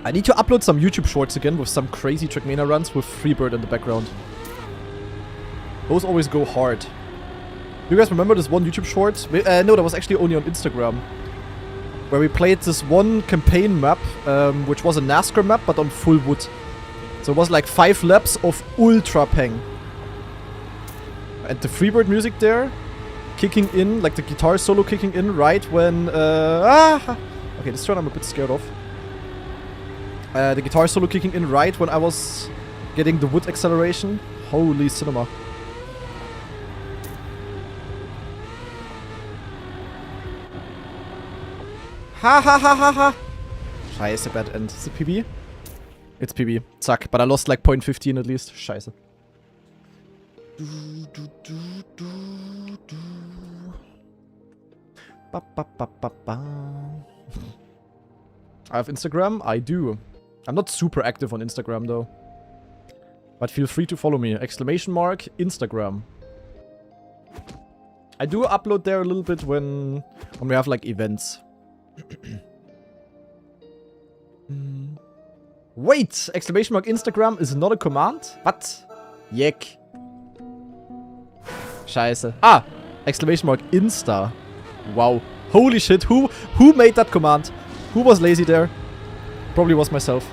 I need to upload some YouTube shorts again with some crazy Trackmania runs with Freebird in the background. Those always go hard. You guys remember this one YouTube short? No, that was actually only on Instagram. Where we played this one campaign map, which was a NASCAR map, but on full wood. So it was like 5 laps of ultra peng. And the Freebird music there, kicking in, like the guitar solo kicking in right when... Okay, this turn I'm a bit scared of. The guitar solo kicking in right when I was getting the wood acceleration. Holy cinema. Ha ha ha ha ha. Scheiße, bad end. Is it PB? It's PB. Zack. But I lost like 0.15 at least. Scheiße. Ba, ba, ba, ba, ba. I have Instagram? I do. I'm not super active on Instagram though. But feel free to follow me. Exclamation mark Instagram. I do upload there a little bit when we have like events. Wait! Exclamation mark Instagram is not a command? What? Yek. Scheiße. Ah! Exclamation mark Insta. Wow. Holy shit. Who made that command? Who was lazy there? Probably was myself.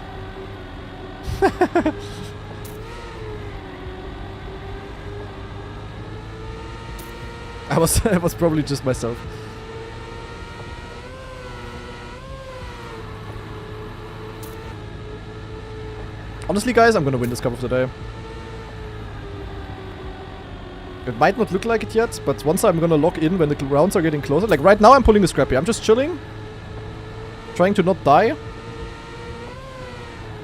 I was probably just myself. Honestly, guys, I'm gonna win this Cup of the Day. It might not look like it yet, but once I'm gonna lock in when the rounds are getting closer. Like, right now I'm pulling a Scrappy. I'm just chilling. Trying to not die.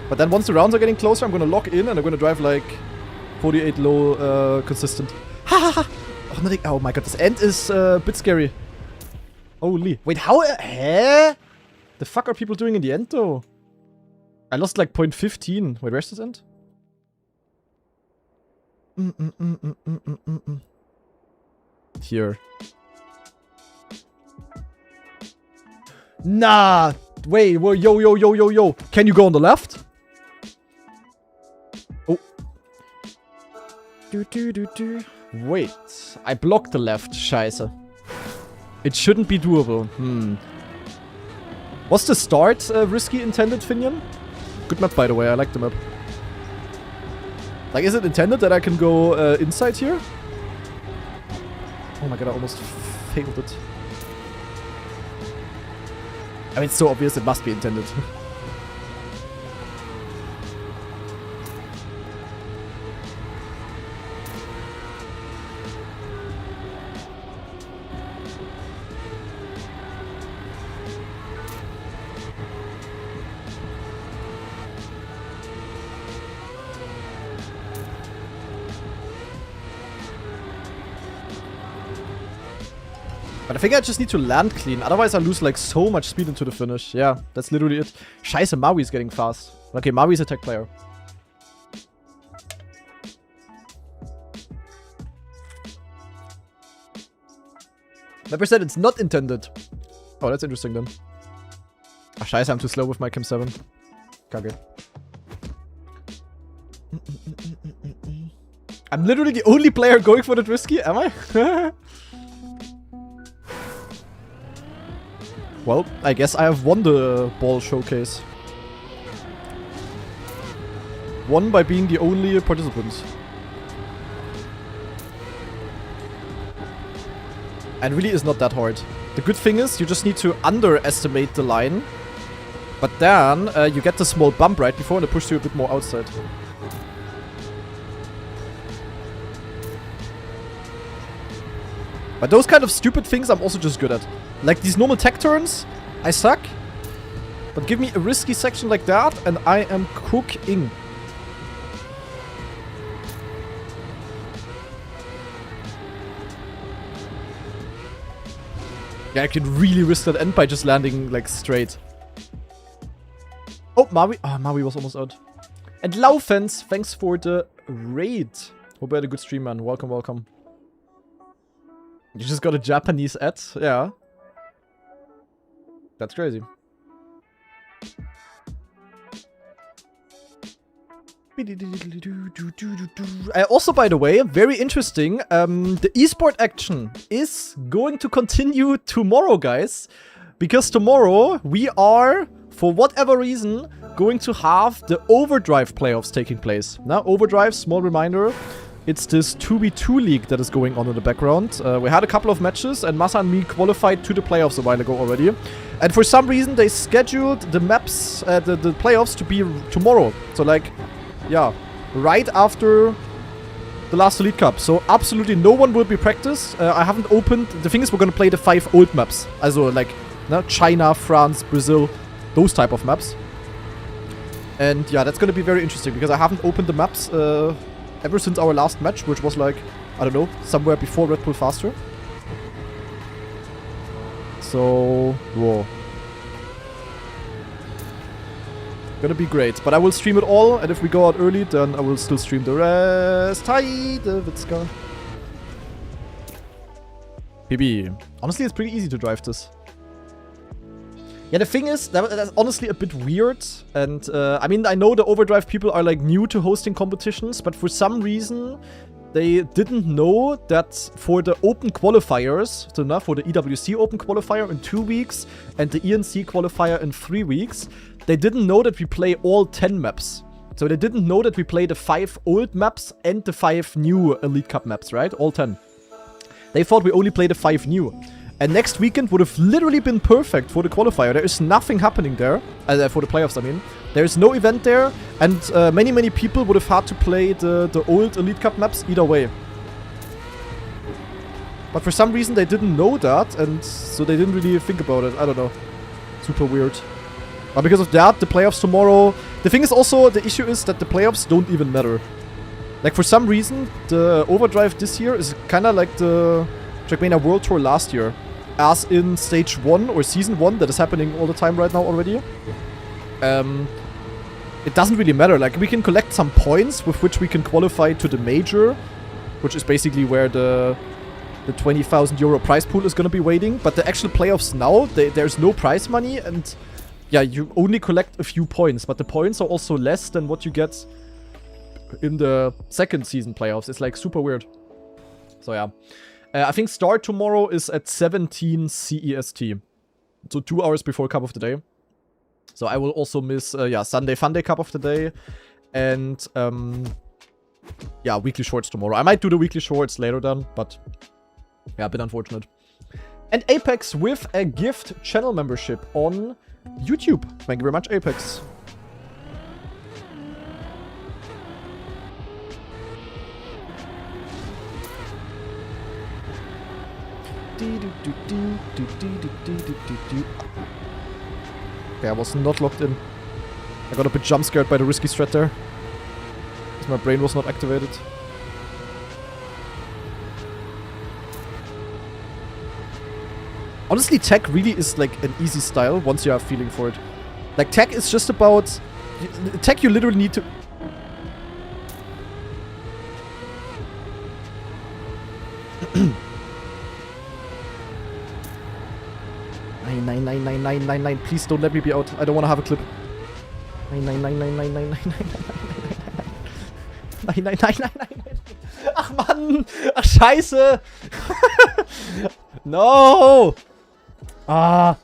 But then once the rounds are getting closer, I'm gonna lock in and I'm gonna drive, like, 48 low, consistent. Ha ha ha! Oh my god, this end is a bit scary. Holy. Wait, how? Huh? The fuck are people doing in the end, though? I lost, like, 0.15. Wait, where's this end? Here. Nah! Wait, whoa, yo. Can you go on the left? Oh. Wait. I blocked the left. Scheiße. It shouldn't be doable. Was the start risky intended, Finian? Good map, by the way. I like the map. Like, is it intended that I can go inside here? Oh my god, I almost failed it. I mean, it's so obvious it must be intended. But I think I just need to land clean, otherwise I lose like so much speed into the finish. Yeah, that's literally it. Scheiße, Maui's getting fast. Okay, Maui's a tech player. Never said it's not intended. Oh, that's interesting then. Ah, scheiße, I'm too slow with my Chem 7. Kacke. I'm literally the only player going for that risky, am I? Well, I guess I have won the ball showcase. Won by being the only participant. And really is not that hard. The good thing is, you just need to underestimate the line. But then, you get the small bump right before and it pushes you a bit more outside. But those kind of stupid things I'm also just good at. Like these normal tech turns, I suck. But give me a risky section like that and I am cooking. Yeah, I can really risk that end by just landing like straight. Oh, Maui. Ah, Maui was almost out. And Laufens, thanks for the raid. Hope you had a good stream, man. Welcome, welcome. You just got a Japanese ad? Yeah. That's crazy. Also, by the way, very interesting, the esport action is going to continue tomorrow, guys. Because tomorrow, we are, for whatever reason, going to have the Overdrive playoffs taking place. Now, Overdrive, small reminder, it's this 2v2 league that is going on in the background. We had a couple of matches, and Masa and me qualified to the playoffs a while ago already. And for some reason, they scheduled the maps, the playoffs to be tomorrow. So, like, yeah, right after the last Elite Cup. So, absolutely no one will be practiced. I haven't opened... The thing is, we're gonna play the 5 old maps. Also, like, China, France, Brazil, those type of maps. And, yeah, that's gonna be very interesting, because I haven't opened the maps... ever since our last match, which was like, I don't know, somewhere before Red Bull Faster. So, whoa. Gonna be great. But I will stream it all, and if we go out early, then I will still stream the rest. Hi, Davidska. PB. Honestly, it's pretty easy to drive this. Yeah, the thing is, that's honestly a bit weird. And, I mean, I know the Overdrive people are, like, new to hosting competitions. But for some reason, they didn't know that for the open qualifiers, so now for the EWC open qualifier in 2 weeks and the ENC qualifier in 3 weeks, they didn't know that we play all 10 maps. So they didn't know that we play the 5 old maps and the 5 new Elite Cup maps, right? All 10. They thought we only play the 5 new. And next weekend would have literally been perfect for the qualifier. There is nothing happening there. For the playoffs, I mean. There is no event there. And many people would have had to play the old Elite Cup maps either way. But for some reason they didn't know that. And so they didn't really think about it. I don't know. Super weird. But because of that, the playoffs tomorrow... The thing is also, the issue is that the playoffs don't even matter. Like, for some reason, the Overdrive this year is kind of like the Trackmania World Tour last year. As in Stage 1 or Season 1, that is happening all the time right now already. It doesn't really matter. Like, we can collect some points with which we can qualify to the Major. Which is basically where the 20,000 euro prize pool is going to be waiting. But the actual playoffs now, there's no prize money and... Yeah, you only collect a few points, but the points are also less than what you get in the second season playoffs. It's like super weird. So yeah. I think start tomorrow is at 17 CEST. So 2 hours before Cup of the Day. So I will also miss, yeah, Sunday Funday Cup of the Day. And, yeah, weekly shorts tomorrow. I might do the weekly shorts later then, but yeah, a bit unfortunate. And Apex with a gift channel membership on... YouTube. Thank you very much, Apex. Okay, I was not locked in. I got a bit jump scared by the risky strat there. Because my brain was not activated. Honestly, tech really is like an easy style once you have feeling for it. Like, tech is just about... Tech you literally need to... Nine. Please don't let me be out. I don't want to have a clip. Nine. Ach, Mann! Ach, scheiße! No! Ah.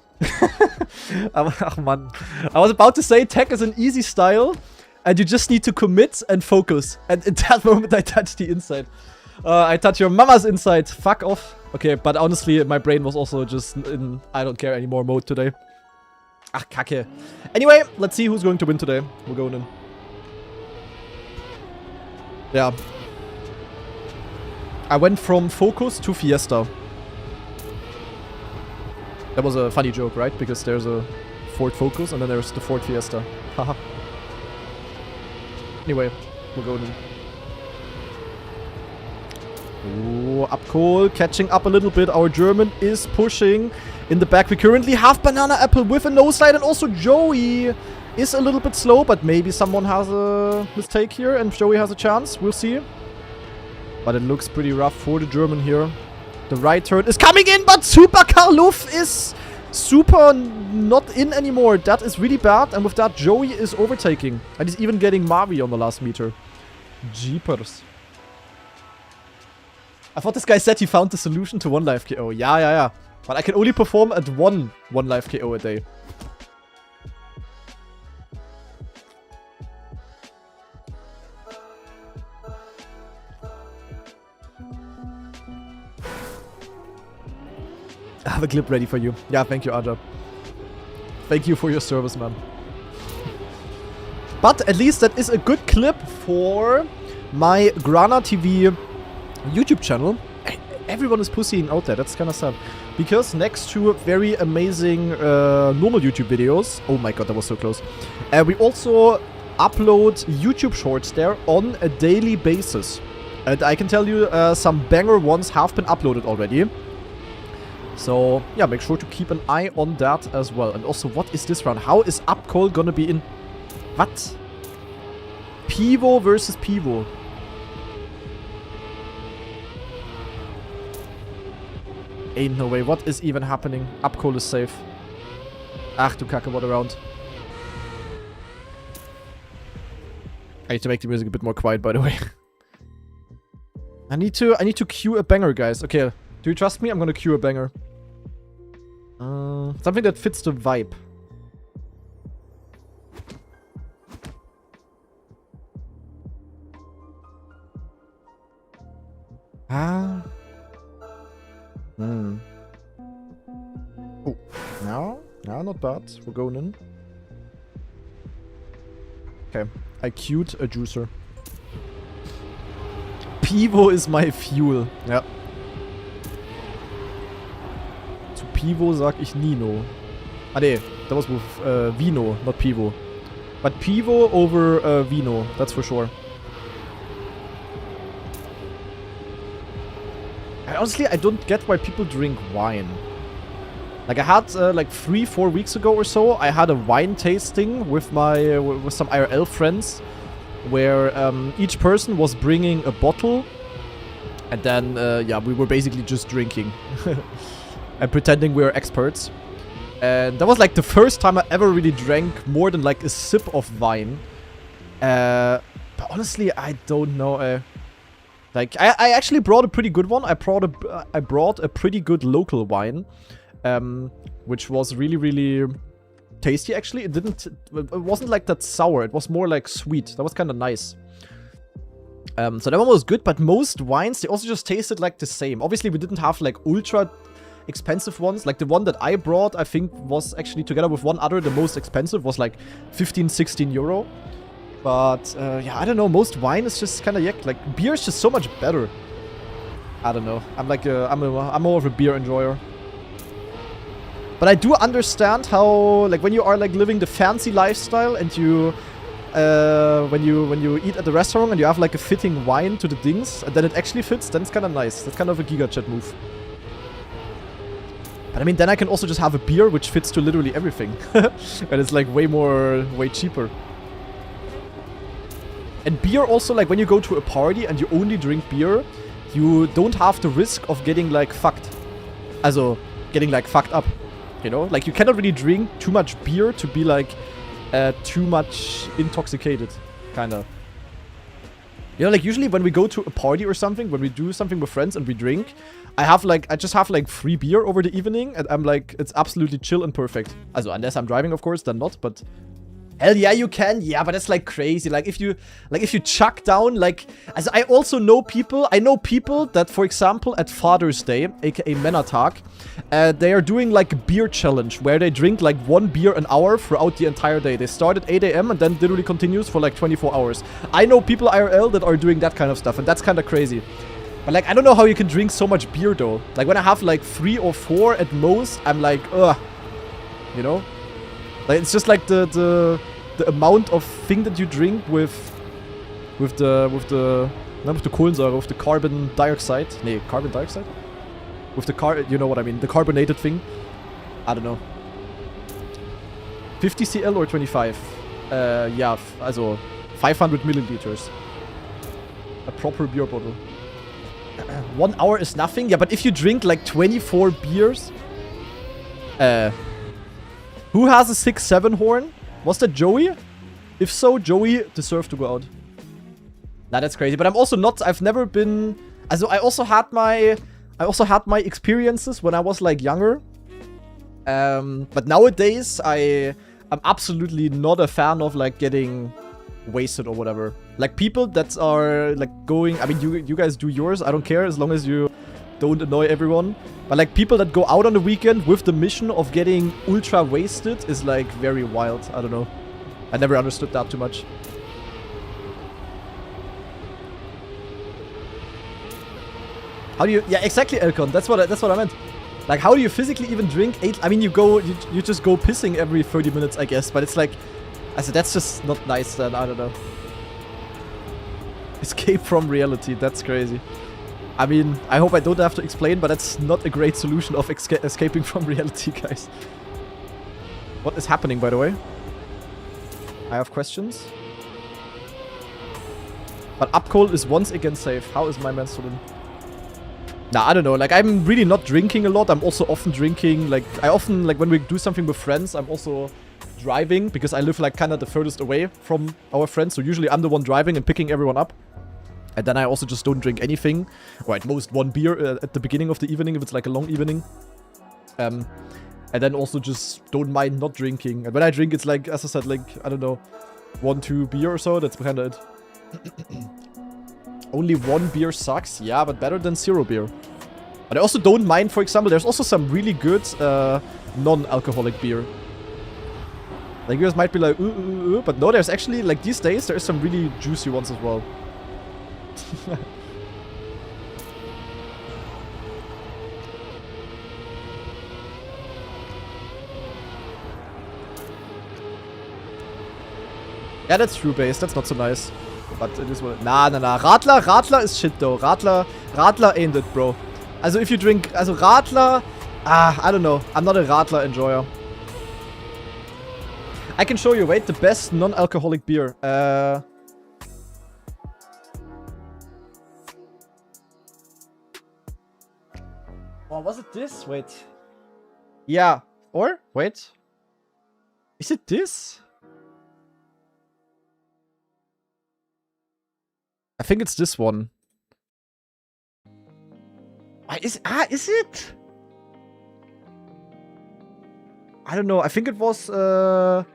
Ach, man. I was about to say tech is an easy style, and you just need to commit and focus. And in that moment, I touched the inside. I touched your mama's inside. Fuck off. Okay, but honestly, my brain was also just in I don't care anymore mode today. Ach, kacke. Anyway, let's see who's going to win today. We're going in. Yeah. I went from Focus to Fiesta. That was a funny joke, right? Because there's a Ford Focus and then there's the Ford Fiesta. Haha. Anyway, we're going in. Ooh, up Cole, catching up a little bit. Our German is pushing in the back. We currently have Banana Apple with a nosedive, and also Joey is a little bit slow, but maybe someone has a mistake here and Joey has a chance. We'll see. But it looks pretty rough for the German here. The right turn is coming in, but Super Karluf is super not in anymore. That is really bad. And with that, Joey is overtaking. And he's even getting Mavi on the last meter. Jeepers. I thought this guy said he found the solution to 1 life KO. Yeah. But I can only perform at one life KO a day. I have a clip ready for you. Yeah, thank you, Aja. Thank you for your service, man. But at least that is a good clip for my Grana TV YouTube channel. Everyone is pussying out there. That's kind of sad. Because next to very amazing normal YouTube videos... Oh my god, that was so close. We also upload YouTube shorts there on a daily basis. And I can tell you some banger ones have been uploaded already. So, yeah, make sure to keep an eye on that as well. And also, what is this round? How is Upcall gonna be in... What? Pivo versus Pivo. Ain't no way. What is even happening? Upcall is safe. Ach du Kacke, what a round. I need to make the music a bit more quiet, by the way. I need to cue a banger, guys. Okay, do you trust me? I'm gonna cue a banger. Something that fits the vibe. not bad. We're going in. Okay. I queued a juicer. Pivo is my fuel. Ja. Zu Pivo sag ich Nino. Ah ne, that was with Vino, not Pivo. But Pivo over Vino, that's for sure. Honestly, I don't get why people drink wine. Like I had like 3-4 weeks ago or so, I had a wine tasting with my with some IRL friends, where each person was bringing a bottle, and then yeah, we were basically just drinking and pretending we were experts. And that was like the first time I ever really drank more than like a sip of wine. But honestly, I don't know. Like I actually brought a pretty good one. I brought a pretty good local wine, which was really tasty. Actually, it wasn't like that sour. It was more like sweet. That was kind of nice. So that one was good. But most wines, they also just tasted like the same. Obviously, we didn't have like ultra expensive ones. Like the one that I brought, I think was actually together with one other, the most expensive, was like 15-16 euro. But yeah, I don't know, most wine is just kind of yuck. Like beer is just so much better. I don't know. I'm like I'm more of a beer enjoyer. But I do understand how, like, when you are like living the fancy lifestyle and you when you eat at the restaurant and you have like a fitting wine to the dings and then it actually fits, then it's kind of nice. That's kind of a GigaChat move. But I mean, then I can also just have a beer which fits to literally everything. And it's like way cheaper. And beer also, like when you go to a party and you only drink beer, you don't have the risk of getting like fucked. Also, getting like fucked up. You know? Like you cannot really drink too much beer to be like too much intoxicated. Kinda. You know, like usually when we go to a party or something, when we do something with friends and we drink, I just have like free beer over the evening and I'm like, it's absolutely chill and perfect. Also, unless I'm driving, of course, then not, but hell yeah, you can. Yeah, but that's like crazy. Like if you chuck down, like, as I also know people, that, for example, at Father's Day, aka Männertag, they are doing like a beer challenge where they drink like 1 beer an hour throughout the entire day. They start at 8 AM and then literally continues for like 24 hours. I know people IRL that are doing that kind of stuff, and that's kind of crazy. But like, I don't know how you can drink so much beer though. Like when I have like 3 or 4 at most, I'm like, ugh. You know? Like it's just like the amount of thing that you drink with the Kohlensäure, with the carbon dioxide. Nee, carbon dioxide? With the you know what I mean, the carbonated thing. I don't know. 50 CL or 25? Yeah, also 500 milliliters. A proper beer bottle. 1 hour is nothing? Yeah, but if you drink like 24 beers... who has a 6-7 horn? Was that Joey? If so, Joey deserved to go out. Nah, that's crazy. But I'm also not... I've never been... Also, I also had my experiences when I was like younger. But nowadays, I'm absolutely not a fan of like getting wasted or whatever. Like people that are like going... I mean, you guys do yours. I don't care as long as you don't annoy everyone. But like people that go out on the weekend with the mission of getting ultra wasted is like very wild. I don't know. I never understood that too much. How do you... Yeah, exactly, Elcon. That's what I meant. Like, how do you physically even drink 8... I mean, you just go pissing every 30 minutes, I guess. But it's like... I said, that's just not nice then. I don't know. Escape from reality. That's crazy. I mean, I hope I don't have to explain, but that's not a great solution of escaping from reality, guys. What is happening, by the way? I have questions. But Upcold is once again safe. How is my man still in? Nah, I don't know. Like, I'm really not drinking a lot. I'm also often drinking. Like, like, when we do something with friends, I'm also driving. Because I live, like, kind of the furthest away from our friends. So usually I'm the one driving and picking everyone up. And then I also just don't drink anything. Or at most 1 beer at the beginning of the evening, if it's like a long evening. And then also just don't mind not drinking. And when I drink, it's like, as I said, like, I don't know, 1-2 beer or so. That's kind of it. Only 1 beer sucks. Yeah, but better than 0 beer. But I also don't mind, for example, there's also some really good non-alcoholic beer. Like, you guys might be like, ooh, but no, there's actually, like, these days, there's some really juicy ones as well. Yeah, that's true base. That's not so nice. But it is what. Nah. Radler is shit though. Radler ain't it, bro. Also if you drink, also Radler, I don't know. I'm not a Radler enjoyer. I can show you. Wait, the best non-alcoholic beer. Oh, was it this? Wait. Yeah. Or wait. Is it this? I think it's this one. Is it? I don't know. I think it was, I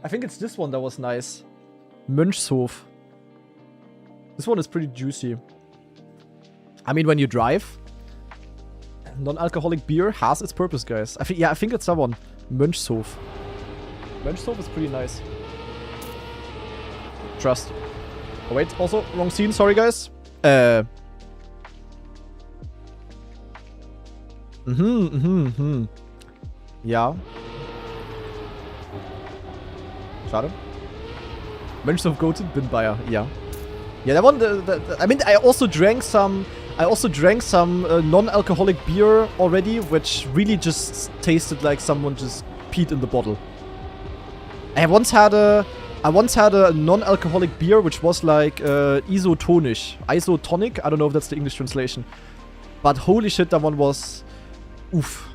think it's this one that was nice. Mönchshof. This one is pretty juicy. I mean, when you drive, non-alcoholic beer has its purpose, guys. I think it's that one. Mönchshof. Mönchshof is pretty nice. Trust. Oh, wait, also, wrong scene, sorry guys. Ja. Schade. Mönchshof goated, bin Bayer, yeah. Yeah, that one, I mean, I also drank some non-alcoholic beer already, which really just tasted like someone just peed in the bottle. I once had a non-alcoholic beer which was like isotonic. Isotonic? I don't know if that's the English translation. But holy shit, that one was... Oof.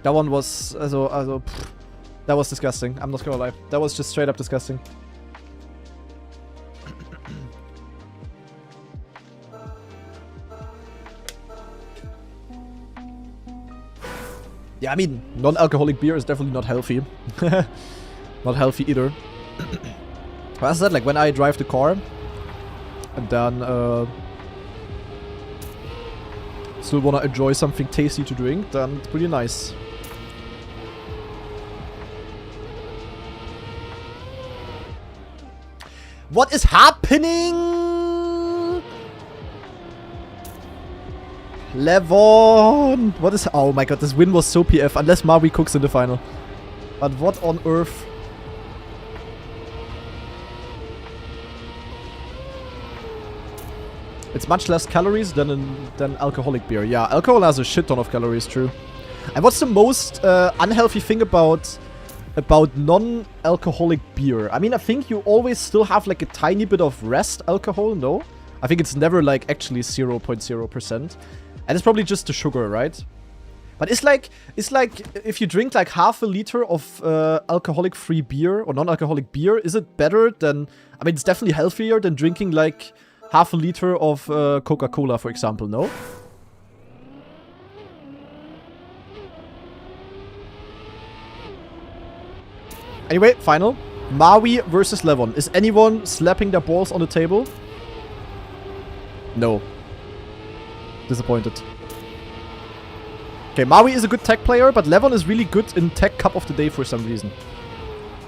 That one was... that was disgusting. I'm not gonna lie. That was just straight up disgusting. Yeah, I mean, non-alcoholic beer is definitely not healthy. Not healthy either. But as I said, like, when I drive the car, and then, still wanna enjoy something tasty to drink, then it's pretty nice. What is happening? Levon! What is... Oh my god, this win was so PF, unless Maui cooks in the final. But what on earth? It's much less calories than alcoholic beer. Yeah, alcohol has a shit ton of calories, true. And what's the most unhealthy thing about non-alcoholic beer? I mean, I think you always still have like a tiny bit of rest alcohol, no? I think it's never like actually 0.0%. And it's probably just the sugar, right? But it's like if you drink like half a liter of alcoholic-free beer or non-alcoholic beer, is it better than... I mean, it's definitely healthier than drinking like half a liter of Coca-Cola, for example, no? Anyway, final. Maui versus Levon. Is anyone slapping their balls on the table? No. Disappointed. Okay, Maui is a good tech player, but Levon is really good in tech cup of the day for some reason.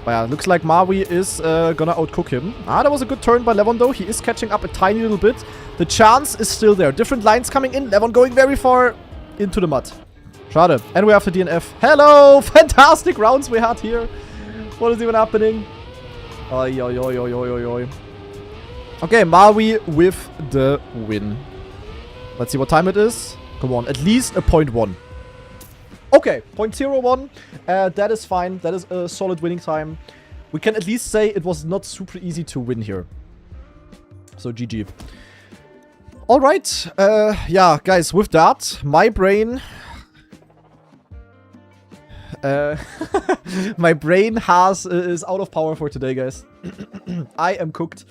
But yeah, looks like Maui is gonna outcook him. Ah, that was a good turn by Levon though. He is catching up a tiny little bit. The chance is still there. Different lines coming in. Levon going very far into the mud. Schade. And we have the DNF. Hello! Fantastic rounds we had here. What is even happening? Oi, oi, oi, oi, oi, oi, oi. Okay, Maui with the win. Let's see what time it is. Come on, at least a 0.1. Okay, 0.01. That is fine. That is a solid winning time. We can at least say it was not super easy to win here. So, GG. Alright. Yeah, guys, with that, my brain... my brain is out of power for today, guys. I am cooked.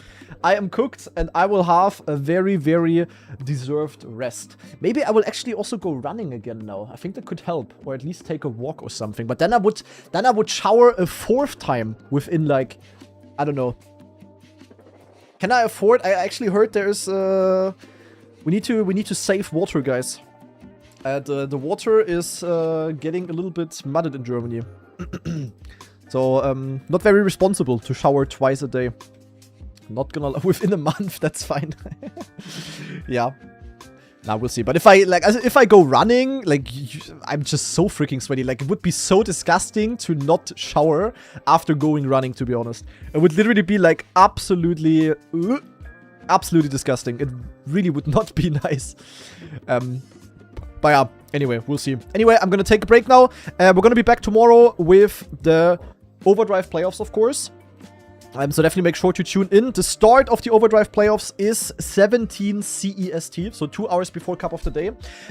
I am cooked, and I will have a very, very deserved rest. Maybe I will actually also go running again now. I think that could help, or at least take a walk or something. But then I would shower a 4th time within like, I don't know. Can I afford? I actually heard there's we need to save water, guys. The water is getting a little bit mudded in Germany. So So, not very responsible to shower twice a day. Not gonna... Within a month, that's fine. Yeah. Now we'll see. But if I go running, like, I'm just so freaking sweaty. Like, it would be so disgusting to not shower after going running, to be honest. It would literally be, like, absolutely disgusting. It really would not be nice. But yeah, anyway, we'll see. Anyway, I'm gonna take a break now. We're gonna be back tomorrow with the Overdrive playoffs, of course. So definitely make sure to tune in. The start of the Overdrive playoffs is 17 CEST, so 2 hours before Cup of the Day.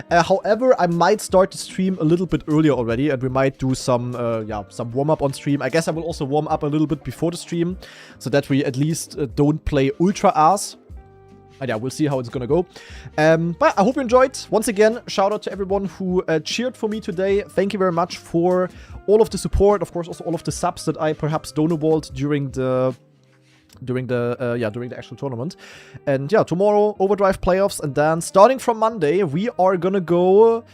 However, I might start the stream a little bit earlier already, and we might do some warm-up on stream. I guess I will also warm up a little bit before the stream, so that we at least don't play ultra ass. And yeah, we'll see how it's gonna go. But I hope you enjoyed. Once again, shout out to everyone who cheered for me today. Thank you very much for all of the support. Of course, also all of the subs that I perhaps donowalled during the actual tournament. And yeah, tomorrow Overdrive playoffs, and then starting from Monday, we are gonna go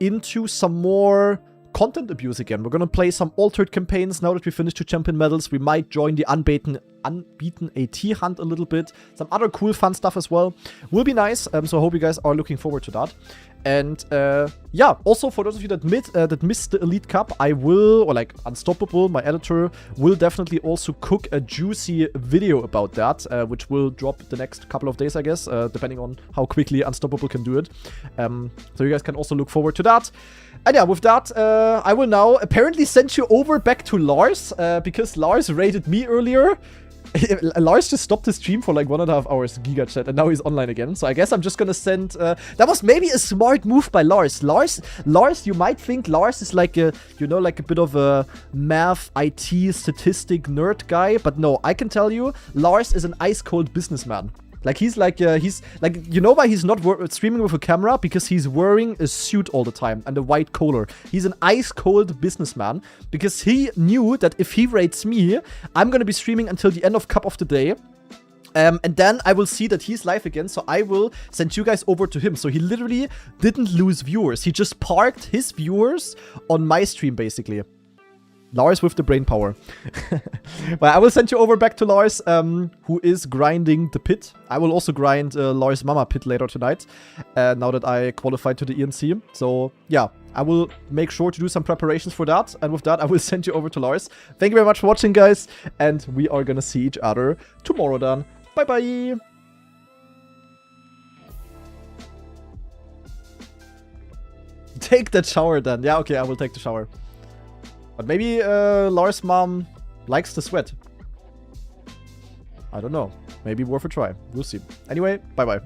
into some more content abuse again. We're gonna play some altered campaigns now that we finished 2 champion medals. We might join the unbeaten AT hunt a little bit. Some other cool fun stuff as well. Will be nice. So I hope you guys are looking forward to that. And yeah, also for those of you that missed the Elite Cup, I will, or like Unstoppable, my editor, will definitely also cook a juicy video about that, which will drop the next couple of days, I guess, depending on how quickly Unstoppable can do it. So you guys can also look forward to that. And yeah, with that, I will now apparently send you over back to Lars, because Lars raided me earlier. Lars just stopped the stream for like 1.5 hours, Giga Chat, and now he's online again. So I guess I'm just gonna send... that was maybe a smart move by Lars. Lars, you might think Lars is like a, you know, like a bit of a math, IT, statistic nerd guy. But no, I can tell you, Lars is an ice-cold businessman. Like, he's like, you know why he's not streaming with a camera? Because he's wearing a suit all the time and a white collar. He's an ice-cold businessman because he knew that if he rates me, I'm gonna be streaming until the end of Cup of the Day. And then I will see that he's live again, so I will send you guys over to him. So he literally didn't lose viewers. He just parked his viewers on my stream, basically. Lars with the brain power. But I will send you over back to Lars, who is grinding the pit. I will also grind Lars' mama pit later tonight, now that I qualified to the ENC. So yeah, I will make sure to do some preparations for that. And with that, I will send you over to Lars. Thank you very much for watching, guys. And we are gonna see each other tomorrow then. Bye-bye. Take that shower then. Yeah, okay, I will take the shower. But maybe Lars' mom likes the sweat. I don't know. Maybe worth a try. We'll see. Anyway, bye-bye.